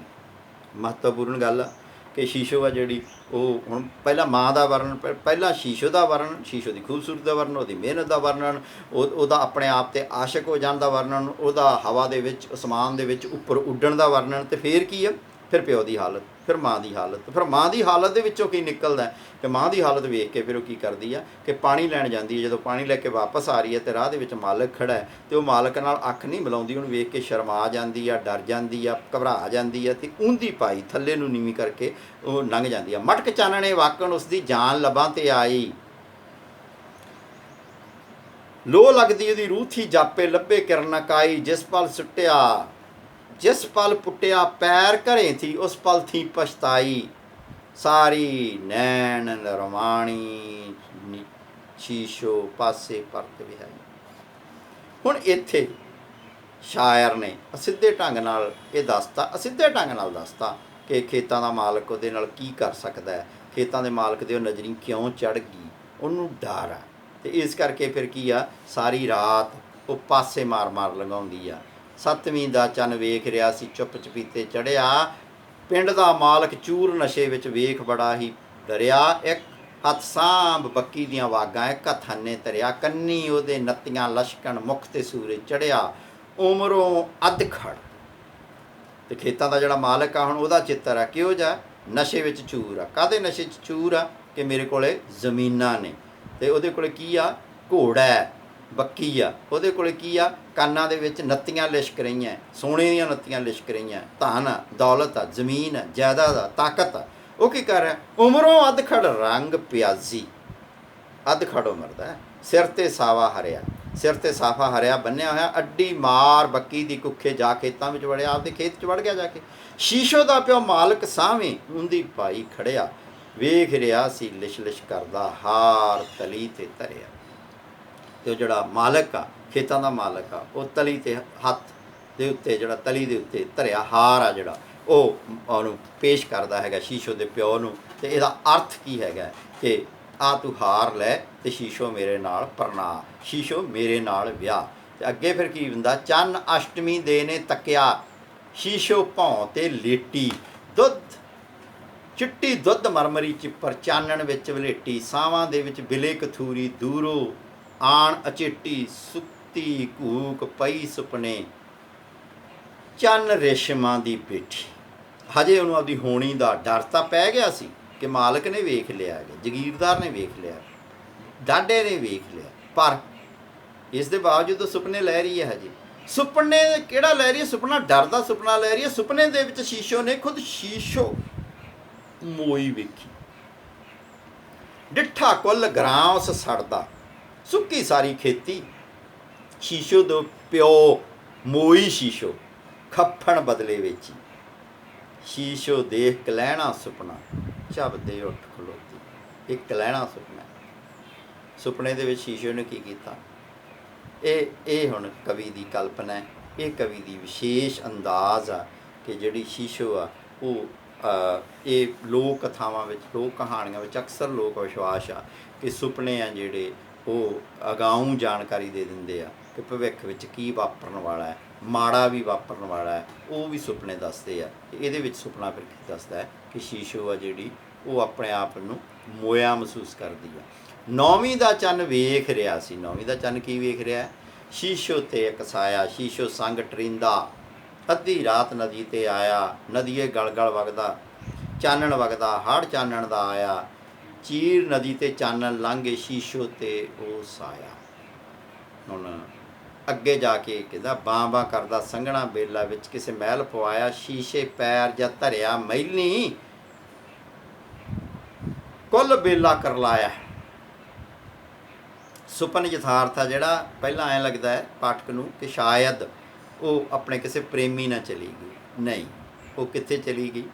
ਮਹੱਤਵਪੂਰਨ ਗੱਲ ਆ ਕਿ ਸ਼ੀਸ਼ੋ ਆ ਜਿਹੜੀ ਉਹ ਹੁਣ ਪਹਿਲਾਂ ਮਾਂ ਦਾ ਵਰਣਨ, ਪਹਿਲਾਂ ਸ਼ੀਸ਼ੋ ਦਾ ਵਰਣਨ, ਸ਼ੀਸ਼ੋ ਦੀ ਖੂਬਸੂਰਤੀ ਦਾ ਵਰਣਨ, ਉਹਦੀ ਮਿਹਨਤ ਦਾ ਵਰਣਨ, ਉਹਦਾ ਆਪਣੇ ਆਪ 'ਤੇ ਆਸ਼ਕ ਹੋ ਜਾਣ ਦਾ ਵਰਣਨ, ਉਹਦਾ ਹਵਾ ਦੇ ਵਿੱਚ ਅਸਮਾਨ ਦੇ ਵਿੱਚ ਉੱਪਰ ਉੱਡਣ ਦਾ ਵਰਣਨ। ਤੇ ਫਿਰ ਕੀ ਆ? ਫਿਰ ਪਿਓ ਦੀ ਹਾਲਤ, ਫਿਰ ਮਾਂ ਦੀ ਹਾਲਤ। ਫਿਰ ਮਾਂ ਦੀ ਹਾਲਤ ਦੇ ਵਿੱਚੋਂ ਕੀ ਨਿਕਲਦਾ ਕਿ ਮਾਂ ਦੀ ਹਾਲਤ ਵੇਖ ਕੇ ਫਿਰ ਉਹ ਕੀ ਕਰਦੀ ਆ ਕਿ ਪਾਣੀ ਲੈਣ ਜਾਂਦੀ ਹੈ। ਜਦੋਂ ਪਾਣੀ ਲੈ ਕੇ ਵਾਪਸ ਆ ਰਹੀ ਹੈ ਤੇ ਰਾਹ ਦੇ ਵਿੱਚ ਮਾਲਕ ਖੜਾ ਹੈ ਤੇ ਉਹ ਮਾਲਕ ਨਾਲ ਅੱਖ ਨਹੀਂ ਮਿਲਾਉਂਦੀ, ਉਹਨੂੰ ਵੇਖ ਕੇ ਸ਼ਰਮਾ ਜਾਂਦੀ ਆ, ਡਰ ਜਾਂਦੀ ਆ, ਘਬਰਾ ਜਾਂਦੀ ਆ ਤੇ ਊਂਦੀ ਪਾਈ ਥੱਲੇ ਨੂੰ ਨੀਵੀਂ ਕਰਕੇ ਉਹ ਲੰਘ ਜਾਂਦੀ ਆ। ਮਟਕ ਚਾਨਣੇ ਵਾਕਣ ਉਸਦੀ ਜਾਨ ਲੱਭਾਂ ਤੇ ਆਈ, ਲੋ ਲੱਗਦੀ ਉਹਦੀ ਰੂਹ ਥੀ ਜਾਪੇ, ਲੱਭੇ ਕਿਰਨ ਕਾਈ, ਜਿਸ ਪਲ ਸੁੱਟਿਆ ਜਿਸ ਪਲ ਪੁੱਟਿਆ ਪੈਰ ਘਰੇ ਥੀ, ਉਸ ਪਲ ਥੀ ਪਛਤਾਈ, ਸਾਰੀ ਨੈਣ ਰਵਾਣੀ, ਸ਼ੀਸ਼ੋ ਪਾਸੇ ਪਰਤ ਵਿਹਾਈ। ਹੁਣ ਇੱਥੇ ਸ਼ਾਇਰ ਨੇ ਅਸਿੱਧੇ ਢੰਗ ਨਾਲ ਇਹ ਦੱਸਤਾ, ਅਸਿੱਧੇ ਢੰਗ ਨਾਲ ਦੱਸਤਾ ਕਿ ਖੇਤਾਂ ਦਾ ਮਾਲਕ ਉਹਦੇ ਨਾਲ ਕੀ ਕਰ ਸਕਦਾ ਹੈ। ਖੇਤਾਂ ਦੇ ਮਾਲਕ ਦੇ ਉਹ ਨਜ਼ਰੀ ਕਿਉਂ ਚੜ੍ਹ ਗਈ, ਉਹਨੂੰ ਡਰ ਆ। ਅਤੇ ਇਸ ਕਰਕੇ ਫਿਰ ਕੀ ਆ, ਸਾਰੀ ਰਾਤ ਉਹ ਪਾਸੇ ਮਾਰ ਮਾਰ ਲੰਘਾਉਂਦੀ ਆ। 7ਵੀਂ ਦਾ ਚੰਨ ਵੇਖ ਰਿਹਾ ਸੀ, ਚੁੱਪ ਚਪੀਤੇ ਚੜ੍ਹਿਆ। ਪਿੰਡ ਦਾ ਮਾਲਕ ਚੂਰ ਨਸ਼ੇ ਵਿੱਚ ਵੇਖ ਬੜਾ ਹੀ ਡਰਿਆ। ਇੱਕ ਹੱਥ ਸਾਂਭ ਬੱਕੀ ਦੀਆਂ ਵਾਗਾਂ, ਇੱਕ ਹੱਥ ਹੰਨੇ ਧਰਿਆ। ਕੰਨੀ ਉਹਦੇ ਨੱਤੀਆਂ ਲਸ਼ਕਣ, ਮੁਖ ਤੇ ਸੂਰਜ ਚੜ੍ਹਿਆ। ਉਮਰੋਂ ਅੱਧਖੜ। ਅਤੇ ਖੇਤਾਂ ਦਾ ਜਿਹੜਾ ਮਾਲਕ ਆ, ਹੁਣ ਉਹਦਾ ਚਿੱਤਰ ਆ ਕਿਹੋ ਜਿਹਾ, ਨਸ਼ੇ ਵਿੱਚ ਚੂਰ ਆ। ਕਾਹਦੇ ਨਸ਼ੇ 'ਚ ਚੂਰ ਆ ਕਿ ਮੇਰੇ ਕੋਲ ਜ਼ਮੀਨਾਂ ਨੇ, ਅਤੇ ਉਹਦੇ ਕੋਲ ਕੀ ਆ, ਘੋੜਾ ਹੈ, ਬੱਕੀ ਆ। ਉਹਦੇ ਕੋਲ ਕੀ ਆ, ਕੰਨਾਂ ਦੇ ਵਿੱਚ ਨੱਤੀਆਂ ਲਿਸ਼ਕ ਰਹੀਆਂ, ਸੋਨੇ ਦੀਆਂ ਨੱਤੀਆਂ ਲਿਸ਼ਕ ਰਹੀਆਂ, ਧਨ ਆ, ਦੌਲਤ ਆ, ਜ਼ਮੀਨ ਆ, ਜਾਇਦਾਦ ਆ, ਤਾਕਤ ਆ। ਉਹ ਕੀ ਕਰ ਰਿਹਾ, ਉਮਰੋਂ ਅੱਧਖੜ ਰੰਗ ਪਿਆਜ਼ੀ। ਅੱਧਖੜ ਉਮਰ ਦਾ, ਸਿਰ 'ਤੇ ਸਾਵਾ ਹਰਿਆ, ਸਿਰ 'ਤੇ ਸਾਫਾ ਹਰਿਆ ਬੰਨਿਆ ਹੋਇਆ। ਅੱਡੀ ਮਾਰ ਬੱਕੀ ਦੀ ਕੁੱਖੇ ਜਾ ਖੇਤਾਂ ਵਿੱਚ ਵੜਿਆ, ਆਪਦੇ ਖੇਤ 'ਚ ਵੜ ਗਿਆ ਜਾ ਕੇ। ਸ਼ੀਸ਼ੋ ਦਾ ਪਿਓ ਮਾਲਕ ਸਾਹਵੇਂ ਉਹਦੀ ਭਾਈ ਖੜਿਆ, ਵੇਖ ਰਿਹਾ ਸੀ ਲਿਸ਼ ਲਿਸ਼ ਕਰਦਾ ਹਾਰ ਤਲੀ 'ਤੇ ਧਰਿਆ। ਅਤੇ ਉਹ ਜਿਹੜਾ ਮਾਲਕ ਆ, ਖੇਤਾਂ ਦਾ ਮਾਲਕ ਆ, ਉਹ ਤਲੀ 'ਤੇ ਹੱਥ ਦੇ ਉੱਤੇ, ਜਿਹੜਾ ਤਲੀ ਦੇ ਉੱਤੇ ਧਰਿਆ ਹਾਰ ਆ, ਜਿਹੜਾ ਉਹ ਉਹਨੂੰ ਪੇਸ਼ ਕਰਦਾ ਹੈਗਾ ਸ਼ੀਸ਼ੋ ਦੇ ਪਿਓ ਨੂੰ। ਅਤੇ ਇਹਦਾ ਅਰਥ ਕੀ ਹੈਗਾ ਕਿ ਆ ਤੂੰ ਹਾਰ ਲੈ ਅਤੇ ਸ਼ੀਸ਼ੋ ਮੇਰੇ ਨਾਲ ਪਰਣਾ, ਸ਼ੀਸ਼ੋ ਮੇਰੇ ਨਾਲ ਵਿਆਹ। ਅਤੇ ਅੱਗੇ ਫਿਰ ਕੀ ਹੁੰਦਾ, ਚੰਨ ਅਸ਼ਟਮੀ ਦੇ ਨੇ ਤੱਕਿਆ, ਸ਼ੀਸ਼ੋ ਭੌਂ 'ਤੇ ਲੇਟੀ। ਦੁੱਧ ਚਿੱਟੀ ਦੁੱਧ ਮਰਮਰੀ ਚਿੱਪਰ, ਚਾਨਣ ਵਿੱਚ ਵਲੇਟੀ। ਸਾਵਾਂ ਦੇ ਵਿੱਚ ਬਿਲੇ ਕਥੂਰੀ, ਦੂਰੋਂ ਆਣ ਅਚੇਟੀ। ਸੁੱਤੀ ਘੂਕ ਪਈ ਸੁਪਨੇ, ਚੰਨ ਰੇਸ਼ਮਾਂ ਦੀ ਪੇਠੀ। ਹਜੇ ਉਹਨੂੰ ਆਪਦੀ ਹੋਣੀ ਦਾ ਡਰ ਤਾਂ ਪੈ ਗਿਆ ਸੀ ਕਿ ਮਾਲਕ ਨੇ ਵੇਖ ਲਿਆ ਹੈ, ਜਗੀਰਦਾਰ ਨੇ ਵੇਖ ਲਿਆ, ਡਾਢੇ ਨੇ ਵੇਖ ਲਿਆ, ਪਰ ਇਸ ਦੇ ਬਾਵਜੂਦ ਸੁਪਨੇ ਲੈ ਰਹੀ ਹੈ। ਹਜੇ ਸੁਪਨੇ ਕਿਹੜਾ ਲੈ ਰਹੀ ਹੈ, ਸੁਪਨਾ ਡਰ ਦਾ ਸੁਪਨਾ ਲੈ ਰਹੀ ਹੈ। ਸੁਪਨੇ ਦੇ ਵਿੱਚ ਸ਼ੀਸ਼ੋ ਨੇ ਖੁਦ ਸ਼ੀਸ਼ੋ ਮੋਈ ਵੇਖੀ। ਡਿੱਠਾ ਕੁੱਲ ਗਰਾਂਸ ਸੜਦਾ, ਸੁੱਕੀ ਸਾਰੀ ਖੇਤੀ। ਸ਼ੀਸ਼ੋ ਦੋ ਪਿਓ ਮੋਈ ਸ਼ੀਸ਼ੋ, ਖੱਫਣ ਬਦਲੇ ਵੇਚੀ। ਸ਼ੀਸ਼ੋ ਦੇਖ ਕਲਹਿਣਾ ਸੁਪਨਾ, ਝੱਬਦੇ ਉੱਠ ਖਲੋਤੀ। ਇਹ ਕਲਹਿਣਾ ਸੁਪਨਾ। ਸੁਪਨੇ ਦੇ ਵਿੱਚ ਸ਼ੀਸ਼ੋ ਨੇ ਕੀ ਕੀਤਾ, ਇਹ ਹੁਣ ਕਵੀ ਦੀ ਕਲਪਨਾ ਹੈ। ਇਹ ਕਵੀ ਦੀ ਵਿਸ਼ੇਸ਼ ਅੰਦਾਜ਼ ਆ ਕਿ ਜਿਹੜੀ ਸ਼ੀਸ਼ੋ ਆ ਉਹ ਇਹ ਲੋਕ ਕਥਾਵਾਂ ਵਿੱਚ, ਲੋਕ ਕਹਾਣੀਆਂ ਵਿੱਚ ਅਕਸਰ ਲੋਕ ਵਿਸ਼ਵਾਸ ਆ ਕਿ ਸੁਪਨੇ ਆ ਜਿਹੜੇ ਉਹ ਅਗਾਊਂ ਜਾਣਕਾਰੀ ਦੇ ਦਿੰਦੇ ਆ ਕਿ ਭਵਿੱਖ ਵਿੱਚ ਕੀ ਵਾਪਰਨ ਵਾਲਾ ਹੈ, ਮਾੜਾ ਵੀ ਵਾਪਰਨ ਵਾਲਾ ਹੈ, ਉਹ ਵੀ ਸੁਪਨੇ ਦੱਸਦੇ ਆ। ਇਹਦੇ ਵਿੱਚ ਸੁਪਨਾ ਫਿਰ ਕੀ ਦੱਸਦਾ ਹੈ ਕਿ ਸ਼ੀਸ਼ੋ ਆ ਜਿਹੜੀ ਉਹ ਆਪਣੇ ਆਪ ਨੂੰ ਮੋਇਆ ਮਹਿਸੂਸ ਕਰਦੀ ਆ। 9ਵੀਂ ਦਾ ਚੰਨ ਵੇਖ ਰਿਹਾ ਸੀ। 9ਵੀਂ ਦਾ ਚੰਨ ਕੀ ਵੇਖ ਰਿਹਾ, ਸ਼ੀਸ਼ੋ 'ਤੇ ਇੱਕ ਸਾਇਆ, ਸ਼ੀਸ਼ੋ ਸੰਗ ਟਰੀਂਦਾ। ਅੱਧੀ ਰਾਤ ਨਦੀ 'ਤੇ ਆਇਆ, ਨਦੀਏ ਗਲ ਗਲ ਵਗਦਾ, ਚਾਨਣ ਵਗਦਾ, ਹੜ ਚਾਨਣ ਦਾ ਆਇਆ। ਚੀਰ ਨਦੀ 'ਤੇ ਚਾਨਣ ਲੰਘੇ, ਸ਼ੀਸ਼ੋ 'ਤੇ ਉਹ ਸਾਇਆ। ਹੁਣ ਅੱਗੇ ਜਾ ਕੇ ਕਹਿੰਦਾ, ਬਾਂ ਬਾਂ ਕਰਦਾ ਸੰਘਣਾ ਬੇਲਾ ਵਿੱਚ ਕਿਸੇ ਮਹਿਲ ਪਵਾਇਆ। ਸ਼ੀਸ਼ੇ ਪੈਰ ਜਾਂ ਧਰਿਆ ਮਹਿਲੀ, ਕੁੱਲ ਬੇਲਾ ਕਰ ਲਾਇਆ। ਸੁਪਨ ਯਥਾਰਥ ਆ ਜਿਹੜਾ, ਪਹਿਲਾਂ ਐਂ ਲੱਗਦਾ ਹੈ ਪਾਠਕ ਨੂੰ ਕਿ ਸ਼ਾਇਦ ਉਹ ਆਪਣੇ ਕਿਸੇ ਪ੍ਰੇਮੀ ਨਾਲ ਚਲੀ ਗਈ। ਨਹੀਂ, ਉਹ ਕਿੱਥੇ ਚਲੀ ਗਈ,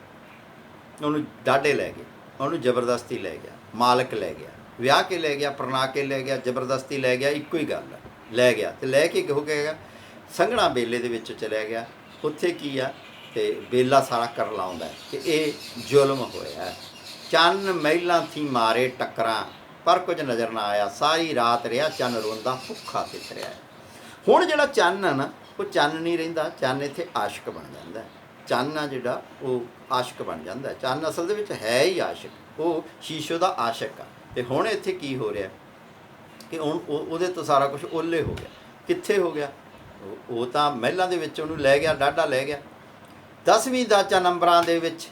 ਉਹਨੂੰ ਡਾਢੇ ਲੈ ਗਏ, ਉਹਨੂੰ ਜ਼ਬਰਦਸਤੀ ਲੈ ਗਿਆ, ਮਾਲਕ ਲੈ ਗਿਆ, ਵਿਆਹ ਕੇ ਲੈ ਗਿਆ, ਪਰਣਾ ਕੇ ਲੈ ਗਿਆ, ਜ਼ਬਰਦਸਤੀ ਲੈ ਗਿਆ, ਇੱਕੋ ਹੀ ਗੱਲ ਹੈ, ਲੈ ਗਿਆ। ਅਤੇ ਲੈ ਕੇ ਹੋ ਗਿਆ ਸੰਘਣਾ ਬੇਲੇ ਦੇ ਵਿੱਚ ਚਲਿਆ ਗਿਆ। ਉੱਥੇ ਕੀ ਆ, ਅਤੇ ਬੇਲਾ ਸਾਰਾ ਕਰ ਲਾਉਂਦਾ ਕਿ ਇਹ ਜ਼ੁਲਮ ਹੋਇਆ। ਚੰਨ ਮਹਿਲਾਂ ਥੀ ਮਾਰੇ ਟੱਕਰਾਂ, ਪਰ ਕੁਝ ਨਜ਼ਰ ਨਾ ਆਇਆ। ਸਾਰੀ ਰਾਤ ਰਿਹਾ ਚੰਨ ਰੋਂਦਾ, ਭੁੱਖਾ ਤਿਤਰਿਆ। ਹੁਣ ਜਿਹੜਾ ਚੰਨ ਆ ਨਾ, ਉਹ ਚੰਨ ਨਹੀਂ ਰਹਿੰਦਾ, ਚੰਨ ਇੱਥੇ ਆਸ਼ਿਕ ਬਣ ਜਾਂਦਾ। ਚੰਨ ਆ ਜਿਹੜਾ ਉਹ ਆਸ਼ਿਕ ਬਣ ਜਾਂਦਾ। ਚੰਨ ਅਸਲ ਦੇ ਵਿੱਚ ਹੈ ਹੀ ਆਸ਼ਿਕ, ਉਹ ਸ਼ੀਸ਼ੋ ਦਾ ਆਸ਼ਿਕ ਆ। ਅਤੇ ਹੁਣ ਇੱਥੇ ਕੀ ਹੋ ਰਿਹਾ ਕਿ ਹੁਣ ਉਹਦੇ ਤੋਂ ਸਾਰਾ ਕੁਝ ਓਹਲੇ ਹੋ ਗਿਆ। ਕਿੱਥੇ ਹੋ ਗਿਆ, ਉਹ ਤਾਂ ਮਹਿਲਾਂ ਦੇ ਵਿੱਚ ਉਹਨੂੰ ਲੈ ਗਿਆ, ਡਾਢਾ ਲੈ ਗਿਆ। 10ਵੀਂ ਦਾ ਚੰਨ ਅੰਬਰਾਂ ਦੇ ਵਿੱਚ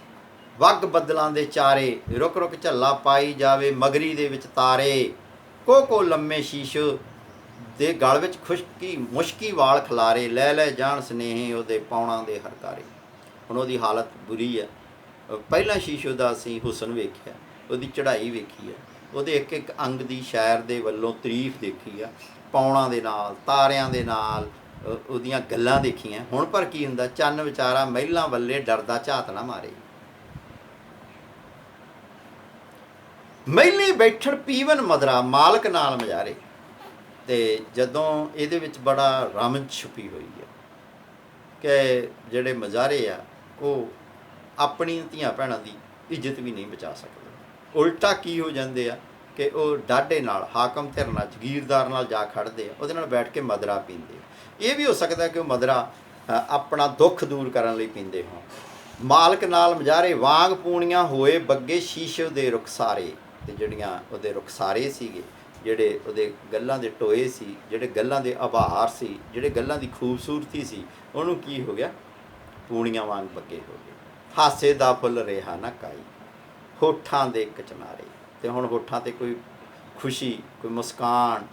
ਵੱਗ ਬੱਦਲਾਂ ਦੇ ਚਾਰੇ, ਰੁਕ ਰੁਕ ਝੱਲਾ ਪਾਈ ਜਾਵੇ ਮਗਰੀ ਦੇ ਵਿੱਚ ਤਾਰੇ। ਕੋ ਲੰਮੇ ਸ਼ੀਸ਼ੋ ਦੇ ਗਲ ਵਿੱਚ ਖੁਸ਼ਕੀ ਮੁਸ਼ਕੀ ਵਾਲ ਖਿਲਾਰੇ, ਲੈ ਲੈ ਜਾਣ ਸਨੇਹੇ ਉਹਦੇ ਪਾਉਣਾ ਦੇ ਹਰਕਾਰੇ। ਹੁਣ ਉਹਦੀ ਹਾਲਤ ਬੁਰੀ ਹੈ। ਪਹਿਲਾਂ ਸ਼ੀਸ਼ੋ ਦਾ ਅਸੀਂ ਹੁਸਨ ਵੇਖਿਆ, ਉਹਦੀ ਚੜ੍ਹਾਈ ਵੇਖੀ ਹੈ, ਉਹਦੇ ਇੱਕ ਇੱਕ ਅੰਗ ਦੀ ਸ਼ਾਇਰ ਦੇ ਵੱਲੋਂ ਤਾਰੀਫ ਦੇਖੀ ਆ, ਪਾਉਣਾ ਦੇ ਨਾਲ, ਤਾਰਿਆਂ ਦੇ ਨਾਲ ਉਹਦੀਆਂ ਗੱਲਾਂ ਦੇਖੀਆਂ। ਹੁਣ ਪਰ ਕੀ ਹੁੰਦਾ, ਚੰਨ ਵਿਚਾਰਾ ਮਹਿਲਾਂ ਵੱਲੇ ਡਰਦਾ ਝਾਤ ਨਾ ਮਾਰੇ। ਮਹਿਲੀ ਬੈਠਣ ਪੀਵਨ ਮਦਰਾ, ਮਾਲਕ ਨਾਲ ਮਜਾਰੇ। ਅਤੇ ਜਦੋਂ ਇਹਦੇ ਵਿੱਚ ਬੜਾ ਰਮਨ ਛੁਪੀ ਹੋਈ ਹੈ ਕਿ ਜਿਹੜੇ ਮਜ਼ਾਰੇ ਆ ਉਹ ਆਪਣੀ ਧੀਆਂ ਭੈਣਾਂ ਦੀ ਇੱਜ਼ਤ ਵੀ ਨਹੀਂ ਬਚਾ ਸਕਦੇ। ਉਲਟਾ ਕੀ ਹੋ ਜਾਂਦੇ ਆ ਕਿ ਉਹ ਡਾਢੇ ਨਾਲ ਹਾਕਮ ਧਿਰ ਨਾਲ ਜਗੀਰਦਾਰ ਨਾਲ ਜਾ ਖੜ੍ਹਦੇ ਆ, ਉਹਦੇ ਨਾਲ ਬੈਠ ਕੇ ਮਦਰਾ ਪੀਂਦੇ। ਇਹ ਵੀ ਹੋ ਸਕਦਾ ਕਿ ਉਹ ਮਦਰਾ ਆਪਣਾ ਦੁੱਖ ਦੂਰ ਕਰਨ ਲਈ ਪੀਂਦੇ ਹੋਣ। ਮਾਲਕ ਨਾਲ ਮਜਾਰੇ ਵਾਂਗ ਪੂਣੀਆਂ ਹੋਏ ਬੱਗੇ ਸ਼ੀਸ਼ੋ ਦੇ ਰੁਖਸਾਰੇ, ਤੇ ਜਿਹੜੀਆਂ ਉਹਦੇ ਰੁਖਸਾਰੇ ਸੀਗੇ, ਜਿਹੜੇ ਉਹਦੇ ਗੱਲਾਂ ਦੇ ਟੋਏ ਸੀ, ਜਿਹੜੇ ਗੱਲਾਂ ਦੇ ਆਭਾਰ ਸੀ, ਜਿਹੜੇ ਗੱਲਾਂ ਦੀ ਖੂਬਸੂਰਤੀ ਸੀ, ਉਹਨੂੰ ਕੀ ਹੋ ਗਿਆ, ਪੂਣੀਆਂ ਵਾਂਗ ਬੱਗੇ ਹੋ ਗਏ। ਹਾਸੇ ਦਾ ਫੁੱਲ ਰਿਹਾ ਨਾ ਕਾਈ, ਹੋਠਾਂ ਦੇ ਕਚਨਾਰੇ, ਤੇ ਹੁਣ ਹੋਠਾਂ 'ਤੇ ਕੋਈ ਖੁਸ਼ੀ, ਕੋਈ ਮੁਸਕਾਨ,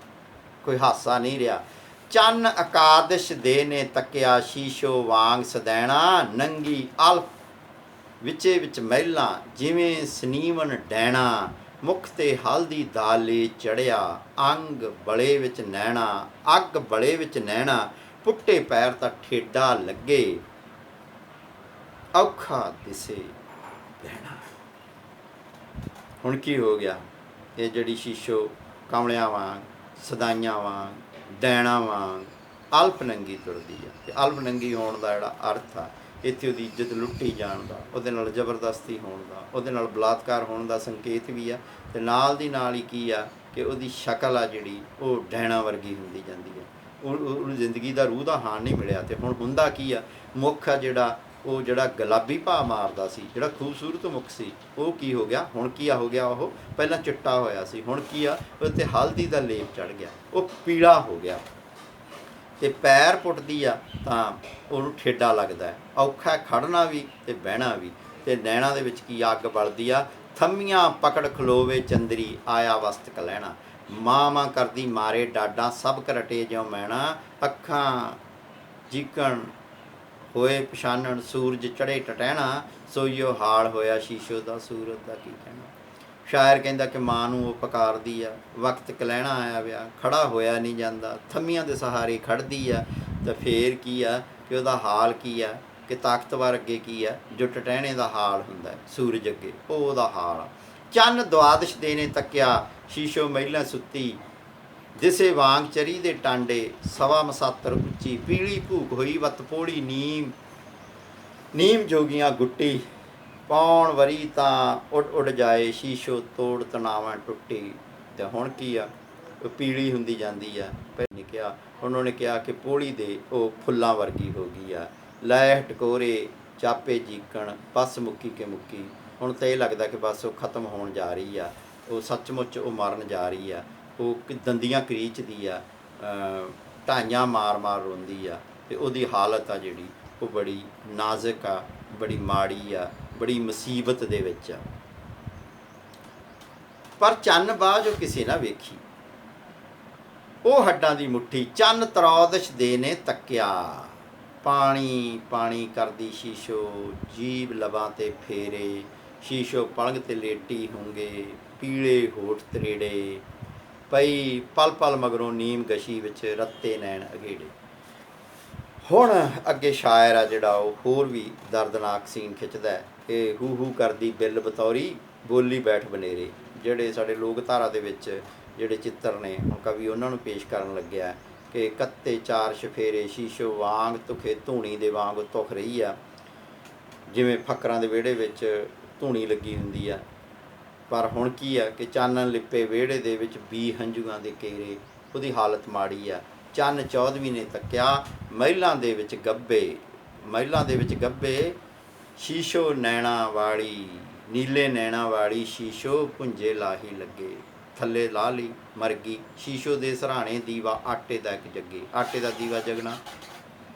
ਕੋਈ ਹਾਸਾ ਨਹੀਂ ਰਿਹਾ। ਚੰਨ ਅਕਾਦਸ਼ ਦੇ ਨੇ ਤੱਕਿਆ ਸ਼ੀਸ਼ੋ ਵਾਂਗ ਸਦੈਣਾ, ਨੰਗੀ ਅਲਫ ਵਿੱਚੇ ਵਿੱਚ ਮਹਿਲਾਂ ਜਿਵੇਂ ਸਨੀਵਨ ਡੈਣਾ, ਮੁਖ ਤੇ ਹਲਦੀ ਦਾਲੇ ਚੜਿਆ, ਅੰਗ ਬਲੇ ਵਿੱਚ ਨੈਣਾ, ਅੱਗ ਬਲੇ ਵਿੱਚ ਨੈਣਾ, ਪੁੱਟੇ ਪੈਰ ਤਾਂ ਠੇਡਾ ਲੱਗੇ, ਔਖਾ ਦਿਸੇ ਬਹਿਣਾ। ਹੁਣ ਕੀ ਹੋ ਗਿਆ, ਇਹ ਜਿਹੜੀ ਸ਼ੀਸ਼ੋ ਕਮਲਿਆਂ ਵਾਂਗ, ਸਦਾਈਆਂ ਵਾਂਗ, ਡੈਣਾ ਵਾਂਗ ਅਲਪ ਨੰਗੀ ਤੁਰਦੀ ਆ। ਤੇ ਅਲਪ ਨੰਗੀ ਹੋਣ ਦਾ ਜਿਹੜਾ ਅਰਥ ਆ, ਇੱਥੇ ਉਹਦੀ ਇੱਜ਼ਤ ਲੁੱਟੀ ਜਾਣ ਦਾ, ਉਹਦੇ ਨਾਲ ਜ਼ਬਰਦਸਤੀ ਹੋਣ ਦਾ, ਉਹਦੇ ਨਾਲ ਬਲਾਤਕਾਰ ਹੋਣ ਦਾ ਸੰਕੇਤ ਵੀ ਆ। ਤੇ ਨਾਲ ਦੀ ਨਾਲ ਹੀ ਕੀ ਆ ਕਿ ਉਹਦੀ ਸ਼ਕਲ ਆ ਜਿਹੜੀ ਉਹ ਡੈਣਾ ਵਰਗੀ ਹੁੰਦੀ ਜਾਂਦੀ ਹੈ। ਉਹਨੂੰ ਜ਼ਿੰਦਗੀ ਦਾ ਰੂਹ ਦਾ ਹਾਣ ਨਹੀਂ ਮਿਲਿਆ। ਤੇ ਹੁਣ ਹੁੰਦਾ ਕੀ ਆ, ਮੁੱਖ ਆ ਜਿਹੜਾ ਉਹ ਜਿਹੜਾ ਗੁਲਾਬੀ ਭਾਅ ਮਾਰਦਾ ਸੀ, ਜਿਹੜਾ ਖੂਬਸੂਰਤ ਮੁੱਖ ਸੀ, ਉਹ ਕੀ ਹੋ ਗਿਆ, ਹੁਣ ਕੀ ਹੋ ਗਿਆ, ਉਹ ਪਹਿਲਾਂ ਚਿੱਟਾ ਹੋਇਆ ਸੀ, ਹੁਣ ਕੀ ਆ, ਉਹ 'ਤੇ ਹਲਦੀ ਦਾ ਲੇਪ ਚੜ੍ਹ ਗਿਆ, ਉਹ ਪੀਲਾ ਹੋ ਗਿਆ। ਤੇ ਪੈਰ ਪੁੱਟਦੀ ਆ ਤਾਂ ਉਹਨੂੰ ਠੇਡਾ ਲੱਗਦਾ ਹੈ, ਔਖਾ ਖੜਨਾ ਵੀ ਤੇ ਬਹਿਣਾ ਵੀ। ਤੇ ਨੈਣਾ ਦੇ ਵਿੱਚ ਕੀ ਅੱਗ ਬਲਦੀ ਆ, ਥੰਮੀਆਂ ਪਕੜ ਖਲੋਵੇ ਚੰਦਰੀ, ਆਇਆ ਵਸਤ ਕਲਹਿਣਾ, ਮਾਂ ਮਾਂ ਕਰਦੀ ਮਾਰੇ ਡਾਡਾਂ, ਸਭ ਕਰਟੇ ਜਿਉਂ ਮੈਣਾ, ਅੱਖਾਂ ਜੀਕਣ ਹੋਏ ਪਛਾਨਣ, ਸੂਰਜ ਚੜ੍ਹੇ ਟਟਹਿਣਾ, ਸੋਈਓ ਹਾਲ ਹੋਇਆ ਸ਼ੀਸ਼ੋ ਦਾ, ਸੂਰਤ ਦਾ ਕੀ ਕਹਿਣਾ। ਸ਼ਾਇਰ ਕਹਿੰਦਾ ਕਿ ਮਾਂ ਨੂੰ ਉਹ ਪੁਕਾਰਦੀ ਆ, ਵਕਤ ਕਲਹਿਣਾ ਆਇਆ ਵਿਆ, ਖੜਾ ਹੋਇਆ ਨਹੀਂ ਜਾਂਦਾ, ਥੰਮੀਆਂ ਦੇ ਸਹਾਰੇ ਖੜ੍ਹਦੀ ਆ। ਤਾਂ ਫੇਰ ਕੀ ਆ ਕਿ ਉਹਦਾ ਹਾਲ ਕੀ ਆ, ਕਿ ਤਾਕਤਵਰ ਅੱਗੇ ਕੀ ਆ, ਜੋ ਟਟਹਿਣੇ ਦਾ ਹਾਲ ਹੁੰਦਾ ਸੂਰਜ ਅੱਗੇ, ਉਹ ਉਹਦਾ ਹਾਲ ਆ। ਚੰਨ ਦੁਆਦਸ਼ ਦੇ ਨੇ ਤੱਕਿਆ ਸ਼ੀਸ਼ੋ ਮਹਿਲਾਂ ਸੁੱਤੀ, ਜਿਸੇ ਵਾਂਗ ਚਰੀ ਦੇ ਟਾਂਡੇ, ਸਵਾ ਮਸਾਤਰ ਉੱਚੀ, ਪੀਲੀ ਭੂਕ ਹੋਈ ਵੱਤ ਪੋੜੀ ਨੀਮ, ਨੀਮ ਜੋਗੀਆਂ ਗੁੱਟੀ, ਪੌਣ ਵਰੀ ਤਾਂ ਉੱਡ ਉੱਡ ਜਾਏ, ਸ਼ੀਸ਼ੋ ਤੋੜ ਤਣਾਵਾਂ ਟੁੱਟੀ। ਤੇ ਹੁਣ ਕੀ ਆ, ਉਹ ਪੀਲੀ ਹੁੰਦੀ ਜਾਂਦੀ ਆ। ਪਹਿਲਾਂ ਕਿਹਾ, ਉਹਨਾਂ ਨੇ ਕਿਹਾ ਕਿ ਪੋੜੀ ਦੇ ਉਹ ਫੁੱਲਾਂ ਵਰਗੀ ਹੋ ਗਈ ਆ, ਲੈ ਟਕੋਰੇ ਚਾਪੇ ਜੀਕਣ, ਬਸ ਮੁੱਕੀ ਕੇ ਮੁੱਕੀ। ਹੁਣ ਤਾਂ ਇਹ ਲੱਗਦਾ ਕਿ ਬਸ ਉਹ ਖਤਮ ਹੋਣ ਜਾ ਰਹੀ ਆ, ਉਹ ਸੱਚਮੁੱਚ ਉਹ ਮਰਨ ਜਾ ਰਹੀ ਆ। ਉਹ ਦੰਦੀਆਂ ਕਰੀਚਦੀ ਆ, ਢਾਈਆਂ ਮਾਰ ਮਾਰ ਰੋਂਦੀ ਆ, ਤੇ ਉਹਦੀ ਹਾਲਤ ਆ ਜਿਹੜੀ ਉਹ ਬੜੀ ਨਾਜ਼ੁਕ ਆ, ਬੜੀ ਮਾੜੀ ਆ, ਬੜੀ ਮੁਸੀਬਤ ਦੇ ਵਿੱਚ ਆ। ਪਰ ਚੰਨ ਬਾਝ ਉਹ ਕਿਸੇ ਨਾ ਵੇਖੀ, ਉਹ ਹੱਡਾਂ ਦੀ ਮੁੱਠੀ, ਚੰਨ ਤਰੌਦਸ਼ ਦੇ ਨੇ ਤੱਕਿਆ, ਪਾਣੀ ਪਾਣੀ ਕਰਦੀ ਸ਼ੀਸ਼ੋ, ਜੀਭ ਲਬਾਂ 'ਤੇ ਫੇਰੇ, ਸ਼ੀਸ਼ੋ ਪਲੰਘ 'ਤੇ ਲੇਟੀ ਹੋਂਗੇ, ਪੀਲੇ ਹੋਠ ਤਰੇੜੇ, ਪਈ ਪਲ ਪਲ ਮਗਰੋਂ ਨੀਮ ਗਸ਼ੀ ਵਿੱਚ, ਰੱਤੇ ਨੈਣ ਅਗੇੜੇ। ਹੁਣ ਅੱਗੇ ਸ਼ਾਇਰ ਆ ਜਿਹੜਾ ਉਹ ਹੋਰ ਵੀ ਦਰਦਨਾਕ ਸੀਨ ਖਿੱਚਦਾ ਹੈ ਕਿ ਹੂ ਹੂ ਕਰਦੀ ਬਿੱਲ ਬਤੌਰੀ, ਬੋਲੀ ਬੈਠ ਬਨੇਰੇ। ਜਿਹੜੇ ਸਾਡੇ ਲੋਕ ਧਾਰਾ ਦੇ ਵਿੱਚ ਜਿਹੜੇ ਚਿੱਤਰ ਨੇ, ਹੁਣ ਕਵੀ ਉਹਨਾਂ ਨੂੰ ਪੇਸ਼ ਕਰਨ ਲੱਗਿਆ ਕਿ ਕੱਤੇ ਚਾਰ ਸ਼ਫੇਰੇ, ਸ਼ੀਸ਼ੋ ਵਾਂਗ ਧੁਖੇ ਧੂਣੀ ਦੇ ਵਾਂਗ ਧੁਖ ਰਹੀ ਆ, ਜਿਵੇਂ ਫੱਕਰਾਂ ਦੇ ਵਿਹੜੇ ਵਿੱਚ ਧੂਣੀ ਲੱਗੀ ਹੁੰਦੀ ਆ। ਪਰ ਹੁਣ ਕੀ ਆ ਕਿ ਚਾਨਣ ਲਿਪੇ ਵਿਹੜੇ ਦੇ ਵਿੱਚ ਬੀ ਹੰਝੂਆਂ ਦੇ ਘੇਰੇ, ਉਹਦੀ ਹਾਲਤ ਮਾੜੀ ਆ। ਚੰਨ ਚੌਦਵੀਂ ਨੇ ਤੱਕਿਆ, ਮਹਿਲਾਂ ਦੇ ਵਿੱਚ ਗੱਭੇ, ਮਹਿਲਾਂ ਦੇ ਵਿੱਚ ਗੱਭੇ, ਸ਼ੀਸ਼ੋ ਨੈਣਾ ਵਾਲੀ, ਨੀਲੇ ਨੈਣਾ ਵਾਲੀ ਸ਼ੀਸ਼ੋ, ਪੁੰਜੇ ਲਾਹੀ ਲੱਗੇ, ਥੱਲੇ ਲਾ ਲਈ ਮਰ ਗਈ। ਸ਼ੀਸ਼ੋ ਦੇ ਸਰਾਣੇ ਦੀਵਾ, ਆਟੇ ਦਾ ਇੱਕ ਜੱਗੇ, ਆਟੇ ਦਾ ਦੀਵਾ ਜਗਣਾ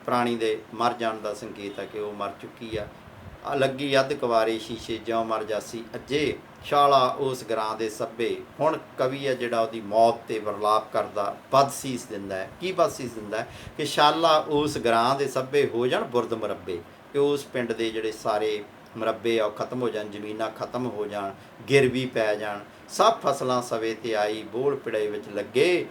ਪ੍ਰਾਣੀ ਦੇ ਮਰ ਜਾਣ ਦਾ ਸੰਕੇਤ ਹੈ ਕਿ ਉਹ ਮਰ ਚੁੱਕੀ ਆ। ਲੱਗੀ ਅੱਧ ਕੁਵਾਰੇ ਸ਼ੀਸ਼ੇ, ਜਿਉਂ ਮਰ ਜਾਸੀ ਅੱਜੇ, ਸ਼ਾਲਾ ਉਸ ਗਰਾਂ ਦੇ ਸੱਭੇ। ਹੁਣ ਕਵੀ ਆ ਜਿਹੜਾ ਉਹਦੀ ਮੌਤ 'ਤੇ ਵਰਲਾਪ ਕਰਦਾ, ਬਦਸੀਸ ਦਿੰਦਾ ਹੈ। ਕੀ ਬਦਸੀਸ ਦਿੰਦਾ ਹੈ ਕਿ ਸ਼ਾਲਾ ਉਸ ਗਰਾਂ ਦੇ ਸੱਭੇ ਹੋ ਜਾਣ ਬੁਰਦ ਮੁਰੱਬੇ, ਕਿ ਉਸ ਪਿੰਡ ਦੇ ਜਿਹੜੇ ਸਾਰੇ ਮੁਰੱਬੇ ਆ ਉਹ ਖਤਮ ਹੋ ਜਾਣ, ਜ਼ਮੀਨਾਂ ਖਤਮ ਹੋ ਜਾਣ, ਗਿਰਵੀ ਪੈ ਜਾਣ, ਸਭ ਫਸਲਾਂ ਸਵੇ 'ਤੇ ਆਈ, ਬੋਲ ਪਿੜੇ ਵਿੱਚ ਲੱਗੇ,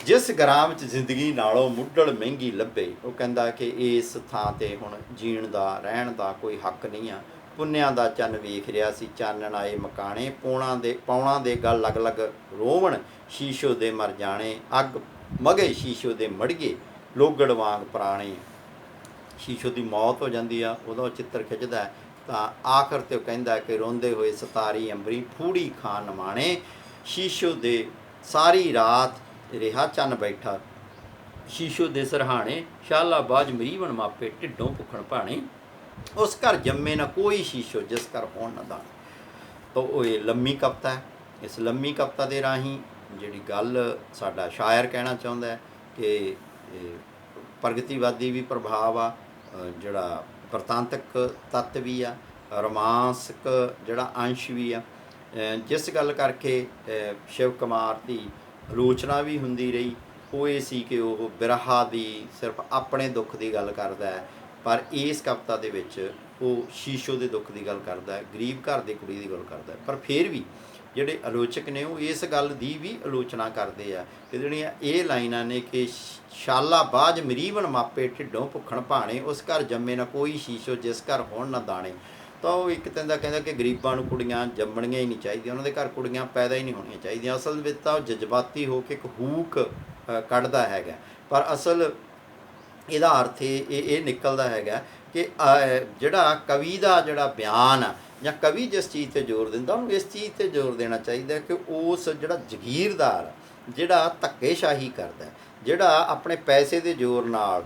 ਜਿਸ ਗਰਾਂ ਵਿੱਚ ਜ਼ਿੰਦਗੀ ਨਾਲੋਂ ਮੁੱਢਲ ਮਹਿੰਗੀ ਲੱਭੇ। ਉਹ ਕਹਿੰਦਾ ਕਿ ਇਸ ਥਾਂ 'ਤੇ ਹੁਣ ਜੀਣ ਦਾ, ਰਹਿਣ ਦਾ ਕੋਈ ਹੱਕ ਨਹੀਂ ਆ। ਪੁੰਨਿਆਂ ਦਾ ਚੰਨ ਵੇਖ ਰਿਹਾ ਸੀ, ਚਾਨਣ ਆਏ ਮਕਾਣੇ, ਪੌਣਾ ਦੇ ਗਲ ਲੱਗ ਲੱਗ ਰੋਵਣ, ਸ਼ੀਸ਼ੋ ਦੇ ਮਰ ਜਾਣੇ, ਅੱਗ ਮਗੇ ਸ਼ੀਸ਼ੋ ਦੇ ਮੜੀਏ, ਲੋਗੜ ਵਾਂਗ ਪੁਰਾਣੇ। ਸ਼ੀਸ਼ੋ ਦੀ ਮੌਤ ਹੋ ਜਾਂਦੀ ਆ, ਉਹਦਾ ਚਿੱਤਰ ਖਿੱਚਦਾ ਤਾਂ ਆਖਰ ਤੇ ਉਹ ਕਹਿੰਦਾ ਕਿ ਰੋਂਦੇ ਹੋਏ ਸਤਾਰੀ ਅੰਬਰੀ ਫੂੜੀ ਖਾਨ ਮਾਣੇ, ਸ਼ੀਸ਼ੋ ਦੇ ਸਾਰੀ ਰਾਤ ਰਿਹਾ ਚੰਨ ਬੈਠਾ, ਸ਼ੀਸ਼ੋ ਦੇ ਸਰਹਾਣੇ, ਸ਼ਾਲਾ ਬਾਜ ਮਰੀਵਨ ਮਾਪੇ ਢਿੱਡੋਂ ਭੁੱਖਣ ਭਾਣੇ, ਉਸ ਘਰ ਜੰਮੇ ਨਾ ਕੋਈ ਸ਼ੀਸ਼ੋ ਜਿਸ ਘਰ ਹੋਣ ਨਾ ਦਾਣੇ। ਤਾਂ ਉਹ ਇਹ ਲੰਮੀ ਕਵਿਤਾ ਹੈ। ਇਸ ਲੰਮੀ ਕਵਿਤਾ ਦੇ ਰਾਹੀਂ ਜਿਹੜੀ ਗੱਲ ਸਾਡਾ ਸ਼ਾਇਰ ਕਹਿਣਾ ਚਾਹੁੰਦਾ ਹੈ ਕਿ ਪ੍ਰਗਤੀਵਾਦੀ ਵੀ ਪ੍ਰਭਾਵ ਆ, ਜਿਹੜਾ ਵਰਤਾਂਤਕ ਤੱਤ ਵੀ ਆ, ਰੋਮਾਂਸਕ ਜਿਹੜਾ ਅੰਸ਼ ਵੀ ਆ, ਜਿਸ ਗੱਲ ਕਰਕੇ ਸ਼ਿਵ ਕੁਮਾਰ ਦੀ ਆਲੋਚਨਾ ਵੀ ਹੁੰਦੀ ਰਹੀ ਉਹ ਇਹ ਸੀ ਕਿ ਉਹ ਬਿਰਹਾ ਦੀ ਸਿਰਫ ਆਪਣੇ ਦੁੱਖ ਦੀ ਗੱਲ ਕਰਦਾ ਹੈ, ਪਰ ਇਸ ਕਵਿਤਾ ਦੇ ਵਿੱਚ ਉਹ ਸ਼ੀਸ਼ੋ ਦੇ ਦੁੱਖ ਦੀ ਗੱਲ ਕਰਦਾ ਹੈ, ਗਰੀਬ ਘਰ ਦੀ ਕੁੜੀ ਦੀ ਗੱਲ ਕਰਦਾ ਹੈ। ਪਰ ਫਿਰ ਵੀ ਜਿਹੜੇ ਆਲੋਚਕ ਨੇ ਉਹ ਇਸ ਗੱਲ ਦੀ ਵੀ ਆਲੋਚਨਾ ਕਰਦੇ ਆ ਕਿ ਜਿਹੜੀਆਂ ਇਹ ਲਾਈਨਾਂ ਨੇ ਕਿ ਸ਼ਾਲਾ ਬਾਜ ਮਰੀਵਨ ਮਾਪੇ ਢਿੱਡੋਂ ਭੁੱਖਣ ਭਾਣੇ, ਉਸ ਘਰ ਜੰਮੇ ਨਾ ਕੋਈ ਸ਼ੀਸ਼ੋ ਜਿਸ ਘਰ ਹੋਣ ਨਾ ਦਾਣੇ। ਤਾਂ ਉਹ ਇੱਕ ਤਰ੍ਹਾਂ ਦਾ ਕਹਿੰਦਾ ਕਿ ਗਰੀਬਾਂ ਨੂੰ ਕੁੜੀਆਂ ਜੰਮਣੀਆਂ ਹੀ ਨਹੀਂ ਚਾਹੀਦੀਆਂ, ਉਹਨਾਂ ਦੇ ਘਰ ਕੁੜੀਆਂ ਪੈਦਾ ਹੀ ਨਹੀਂ ਹੋਣੀਆਂ ਚਾਹੀਦੀਆਂ। ਅਸਲ ਵਿੱਚ ਤਾਂ ਉਹ ਜਜ਼ਬਾਤੀ ਹੋ ਕੇ ਇੱਕ ਹੂਕ ਕੱਢਦਾ ਹੈਗਾ, ਪਰ ਅਸਲ ਇਹਦਾ ਅਰਥ ਇਹ ਨਿਕਲਦਾ ਹੈਗਾ ਕਿ ਜਿਹੜਾ ਕਵੀ ਦਾ ਜਿਹੜਾ ਬਿਆਨ ਆ ਜਾਂ ਕਵੀ ਜਿਸ ਚੀਜ਼ 'ਤੇ ਜ਼ੋਰ ਦਿੰਦਾ ਉਹਨੂੰ ਇਸ ਚੀਜ਼ 'ਤੇ ਜ਼ੋਰ ਦੇਣਾ ਚਾਹੀਦਾ ਕਿ ਉਸ ਜਿਹੜਾ ਜਗੀਰਦਾਰ ਜਿਹੜਾ ਧੱਕੇਸ਼ਾਹੀ ਕਰਦਾ, ਜਿਹੜਾ ਆਪਣੇ ਪੈਸੇ ਦੇ ਜ਼ੋਰ ਨਾਲ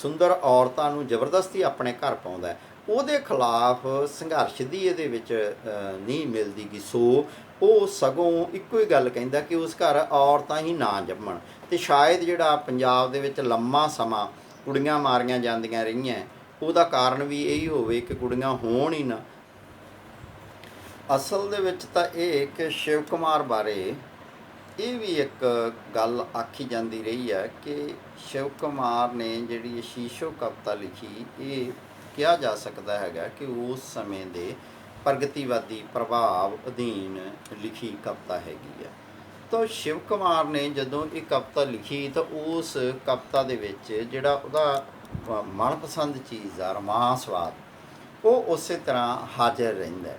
ਸੁੰਦਰ ਔਰਤਾਂ ਨੂੰ ਜ਼ਬਰਦਸਤੀ ਆਪਣੇ ਘਰ ਪਾਉਂਦਾ, ਉਹਦੇ ਖਿਲਾਫ ਸੰਘਰਸ਼ ਦੀ ਇਹਦੇ ਵਿੱਚ ਨਹੀਂ ਮਿਲਦੀ ਗੀ। ਸੋ ਉਹ ਸਗੋਂ ਇੱਕੋ ਹੀ ਗੱਲ ਕਹਿੰਦਾ ਕਿ ਉਸ ਘਰ ਔਰਤਾਂ ਹੀ ਨਾ ਜੰਮਣ। ਅਤੇ ਸ਼ਾਇਦ ਜਿਹੜਾ ਪੰਜਾਬ ਦੇ ਵਿੱਚ ਲੰਮਾ ਸਮਾਂ ਕੁੜੀਆਂ ਮਾਰੀਆਂ ਜਾਂਦੀਆਂ ਰਹੀਆਂ ਉਹਦਾ ਕਾਰਨ ਵੀ ਇਹੀ ਹੋਵੇ ਕਿ ਕੁੜੀਆਂ ਹੋਣ ਹੀ ਨਾ। ਅਸਲ ਦੇ ਵਿੱਚ ਤਾਂ ਇਹ ਕਿ ਸ਼ਿਵ ਕੁਮਾਰ ਬਾਰੇ ਇਹ ਵੀ ਇੱਕ ਗੱਲ ਆਖੀ ਜਾਂਦੀ ਰਹੀ ਹੈ ਕਿ ਸ਼ਿਵ ਕੁਮਾਰ ਨੇ ਜਿਹੜੀ ਸ਼ੀਸ਼ੋ ਕਵਿਤਾ ਲਿਖੀ, ਇਹ ਕਿਹਾ ਜਾ ਸਕਦਾ ਹੈਗਾ ਕਿ ਉਸ ਸਮੇਂ ਦੇ ਪ੍ਰਗਤੀਵਾਦੀ ਪ੍ਰਭਾਵ ਅਧੀਨ ਲਿਖੀ ਕਵਿਤਾ ਹੈਗੀ ਹੈ। ਤਾਂ ਸ਼ਿਵ ਕੁਮਾਰ ਨੇ ਜਦੋਂ ਇਹ ਕਵਿਤਾ ਲਿਖੀ ਤਾਂ ਉਸ ਕਵਿਤਾ ਦੇ ਵਿੱਚ ਜਿਹੜਾ ਉਹਦਾ ਮਨਪਸੰਦ ਚੀਜ਼ ਆ ਰੋਮਾਂਸਵਾਦ, ਉਹ ਉਸੇ ਤਰ੍ਹਾਂ ਹਾਜ਼ਰ ਰਹਿੰਦਾ।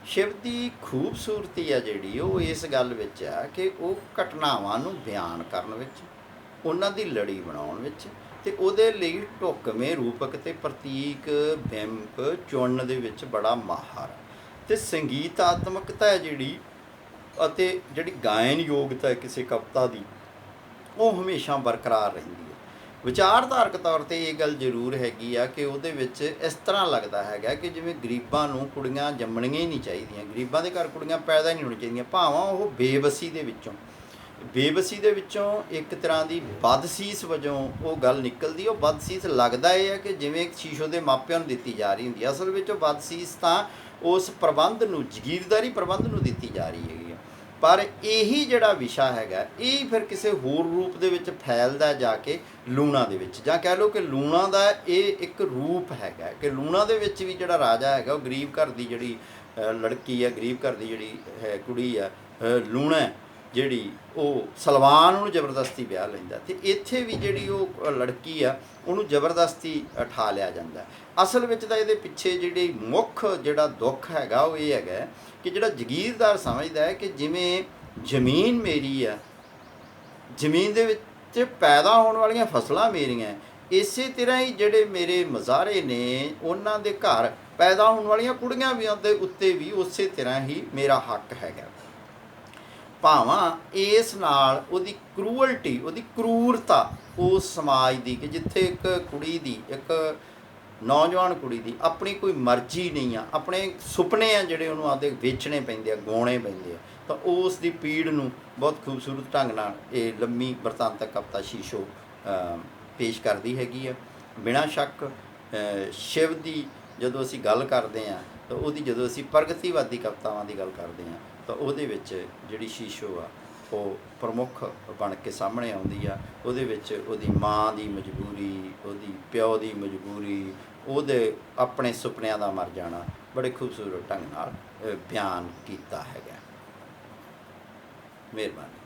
ਸ਼ਿਵ ਦੀ ਖੂਬਸੂਰਤੀ ਆ ਜਿਹੜੀ ਉਹ ਇਸ ਗੱਲ ਵਿੱਚ ਆ ਕਿ ਉਹ ਘਟਨਾਵਾਂ ਨੂੰ ਬਿਆਨ ਕਰਨ ਵਿੱਚ, ਉਹਨਾਂ ਦੀ ਲੜੀ ਬਣਾਉਣ ਵਿੱਚ ਅਤੇ ਉਹਦੇ ਲਈ ਢੁੱਕਵੇਂ ਰੂਪਕ ਅਤੇ ਪ੍ਰਤੀਕ ਬਿੰਬ ਚੁਣਨ ਦੇ ਵਿੱਚ ਬੜਾ ਮਾਹਰ। ਅਤੇ ਸੰਗੀਤਾਤਮਕਤਾ ਹੈ ਜਿਹੜੀ ਅਤੇ ਜਿਹੜੀ ਗਾਇਨ ਯੋਗਤਾ ਹੈ ਕਿਸੇ ਕਵਿਤਾ ਦੀ, ਉਹ ਹਮੇਸ਼ਾ ਬਰਕਰਾਰ ਰਹਿੰਦੀ ਹੈ। ਵਿਚਾਰਧਾਰਕ ਤੌਰ 'ਤੇ ਇਹ ਗੱਲ ਜ਼ਰੂਰ ਹੈਗੀ ਆ ਕਿ ਉਹਦੇ ਵਿੱਚ ਇਸ ਤਰ੍ਹਾਂ ਲੱਗਦਾ ਹੈਗਾ ਕਿ ਜਿਵੇਂ ਗਰੀਬਾਂ ਨੂੰ ਕੁੜੀਆਂ ਜੰਮਣੀਆਂ ਹੀ ਨਹੀਂ ਚਾਹੀਦੀਆਂ, ਗਰੀਬਾਂ ਦੇ ਘਰ ਕੁੜੀਆਂ ਪੈਦਾ ਹੀ ਨਹੀਂ ਹੋਣੀਆਂ ਚਾਹੀਦੀਆਂ, ਭਾਵਾਂ ਉਹ ਬੇਬਸੀ ਦੇ ਵਿੱਚੋਂ ਇੱਕ ਤਰ੍ਹਾਂ ਦੀ ਬਦਸੀਸ ਵਜੋਂ ਉਹ ਗੱਲ ਨਿਕਲਦੀ। ਉਹ ਬਦਸੀਸ ਲੱਗਦਾ ਇਹ ਹੈ ਕਿ ਜਿਵੇਂ ਸ਼ੀਸ਼ੋ ਦੇ ਮਾਪਿਆਂ ਨੂੰ ਦਿੱਤੀ ਜਾ ਰਹੀ ਹੁੰਦੀ, ਅਸਲ ਵਿੱਚ ਉਹ ਬਦਸੀਸ ਤਾਂ ਉਸ ਪ੍ਰਬੰਧ ਨੂੰ, ਜਗੀਰਦਾਰੀ ਪ੍ਰਬੰਧ ਨੂੰ ਦਿੱਤੀ ਜਾ ਰਹੀ ਹੈਗੀ ਆ। ਪਰ ਇਹੀ ਜਿਹੜਾ ਵਿਸ਼ਾ ਹੈਗਾ ਇਹ ਫਿਰ ਕਿਸੇ ਹੋਰ ਰੂਪ ਦੇ ਵਿੱਚ ਫੈਲਦਾ ਜਾ ਕੇ ਲੂਣਾ ਦੇ ਵਿੱਚ, ਜਾਂ ਕਹਿ ਲਓ ਕਿ ਲੂਣਾ ਦਾ ਇਹ ਇੱਕ ਰੂਪ ਹੈਗਾ ਕਿ ਲੂਣਾ ਦੇ ਵਿੱਚ ਵੀ ਜਿਹੜਾ ਰਾਜਾ ਹੈਗਾ ਉਹ ਗਰੀਬ ਘਰ ਦੀ ਜਿਹੜੀ ਲੜਕੀ ਹੈ, ਗਰੀਬ ਘਰ ਦੀ ਜਿਹੜੀ ਹੈ ਕੁੜੀ ਆ ਲੂਣਾ ਜਿਹੜੀ, ਉਹ ਸਲਵਾਨ ਉਹਨੂੰ ਜ਼ਬਰਦਸਤੀ ਵਿਆਹ ਲੈਂਦਾ ਅਤੇ ਇੱਥੇ ਵੀ ਜਿਹੜੀ ਉਹ ਲੜਕੀ ਆ ਉਹਨੂੰ ਜ਼ਬਰਦਸਤੀ ਉਠਾ ਲਿਆ ਜਾਂਦਾ। ਅਸਲ ਵਿੱਚ ਤਾਂ ਇਹਦੇ ਪਿੱਛੇ ਜਿਹੜੀ ਮੁੱਖ ਜਿਹੜਾ ਦੁੱਖ ਹੈਗਾ ਉਹ ਇਹ ਹੈਗਾ ਕਿ ਜਿਹੜਾ ਜਗੀਰਦਾਰ ਸਮਝਦਾ ਹੈ ਕਿ ਜਿਵੇਂ ਜ਼ਮੀਨ ਮੇਰੀ ਆ, ਜ਼ਮੀਨ ਦੇ ਵਿੱਚ ਪੈਦਾ ਹੋਣ ਵਾਲੀਆਂ ਫਸਲਾਂ ਮੇਰੀਆਂ, ਇਸੇ ਤਰ੍ਹਾਂ ਹੀ ਜਿਹੜੇ ਮੇਰੇ ਮਜ਼ਾਰੇ ਨੇ ਉਹਨਾਂ ਦੇ ਘਰ ਪੈਦਾ ਹੋਣ ਵਾਲੀਆਂ ਕੁੜੀਆਂ ਵੀ ਦੇ ਉੱਤੇ ਵੀ ਉਸੇ ਤਰ੍ਹਾਂ ਹੀ ਮੇਰਾ ਹੱਕ ਹੈਗਾ। ਭਾਵਾਂ ਇਸ ਨਾਲ ਉਹਦੀ ਕਰੂਅਲਟੀ, ਉਹਦੀ ਕਰੂਰਤਾ ਉਸ ਸਮਾਜ ਦੀ ਕਿ ਜਿੱਥੇ ਇੱਕ ਕੁੜੀ ਦੀ, ਇੱਕ ਨੌਜਵਾਨ ਕੁੜੀ ਦੀ ਆਪਣੀ ਕੋਈ ਮਰਜ਼ੀ ਨਹੀਂ ਆ, ਆਪਣੇ ਸੁਪਨੇ ਆ ਜਿਹੜੇ ਉਹਨੂੰ ਆਪਦੇ ਵੇਚਣੇ ਪੈਂਦੇ ਆ, ਗਾਉਣੇ ਪੈਂਦੇ ਆ, ਤਾਂ ਉਸ ਦੀ ਪੀੜ ਨੂੰ ਬਹੁਤ ਖੂਬਸੂਰਤ ਢੰਗ ਨਾਲ ਇਹ ਲੰਮੀ ਵਰਤਾਂਤਕ ਕਵਿਤਾ ਸ਼ੀਸ਼ੋ ਪੇਸ਼ ਕਰਦੀ ਹੈਗੀ ਆ। ਬਿਨਾਂ ਸ਼ੱਕ ਸ਼ਿਵ ਦੀ ਜਦੋਂ ਅਸੀਂ ਗੱਲ ਕਰਦੇ ਹਾਂ ਤਾਂ ਉਹਦੀ, ਜਦੋਂ ਅਸੀਂ ਪ੍ਰਗਤੀਵਾਦੀ ਕਵਿਤਾਵਾਂ ਦੀ ਗੱਲ ਕਰਦੇ ਹਾਂ ਤਾਂ ਉਹਦੇ ਵਿੱਚ ਜਿਹੜੀ ਸ਼ੀਸ਼ੋ ਆ ਉਹ ਪ੍ਰਮੁੱਖ ਬਣ ਕੇ ਸਾਹਮਣੇ ਆਉਂਦੀ ਆ। ਉਹਦੇ ਵਿੱਚ ਉਹਦੀ ਮਾਂ ਦੀ ਮਜਬੂਰੀ, ਉਹਦੀ ਪਿਓ ਦੀ ਮਜਬੂਰੀ, ਉਹਦੇ ਆਪਣੇ ਸੁਪਨਿਆਂ ਦਾ ਮਰ ਜਾਣਾ ਬੜੇ ਖੂਬਸੂਰਤ ਢੰਗ ਨਾਲ ਬਿਆਨ ਕੀਤਾ ਹੈਗਾ। ਮਿਹਰਬਾਨੀ।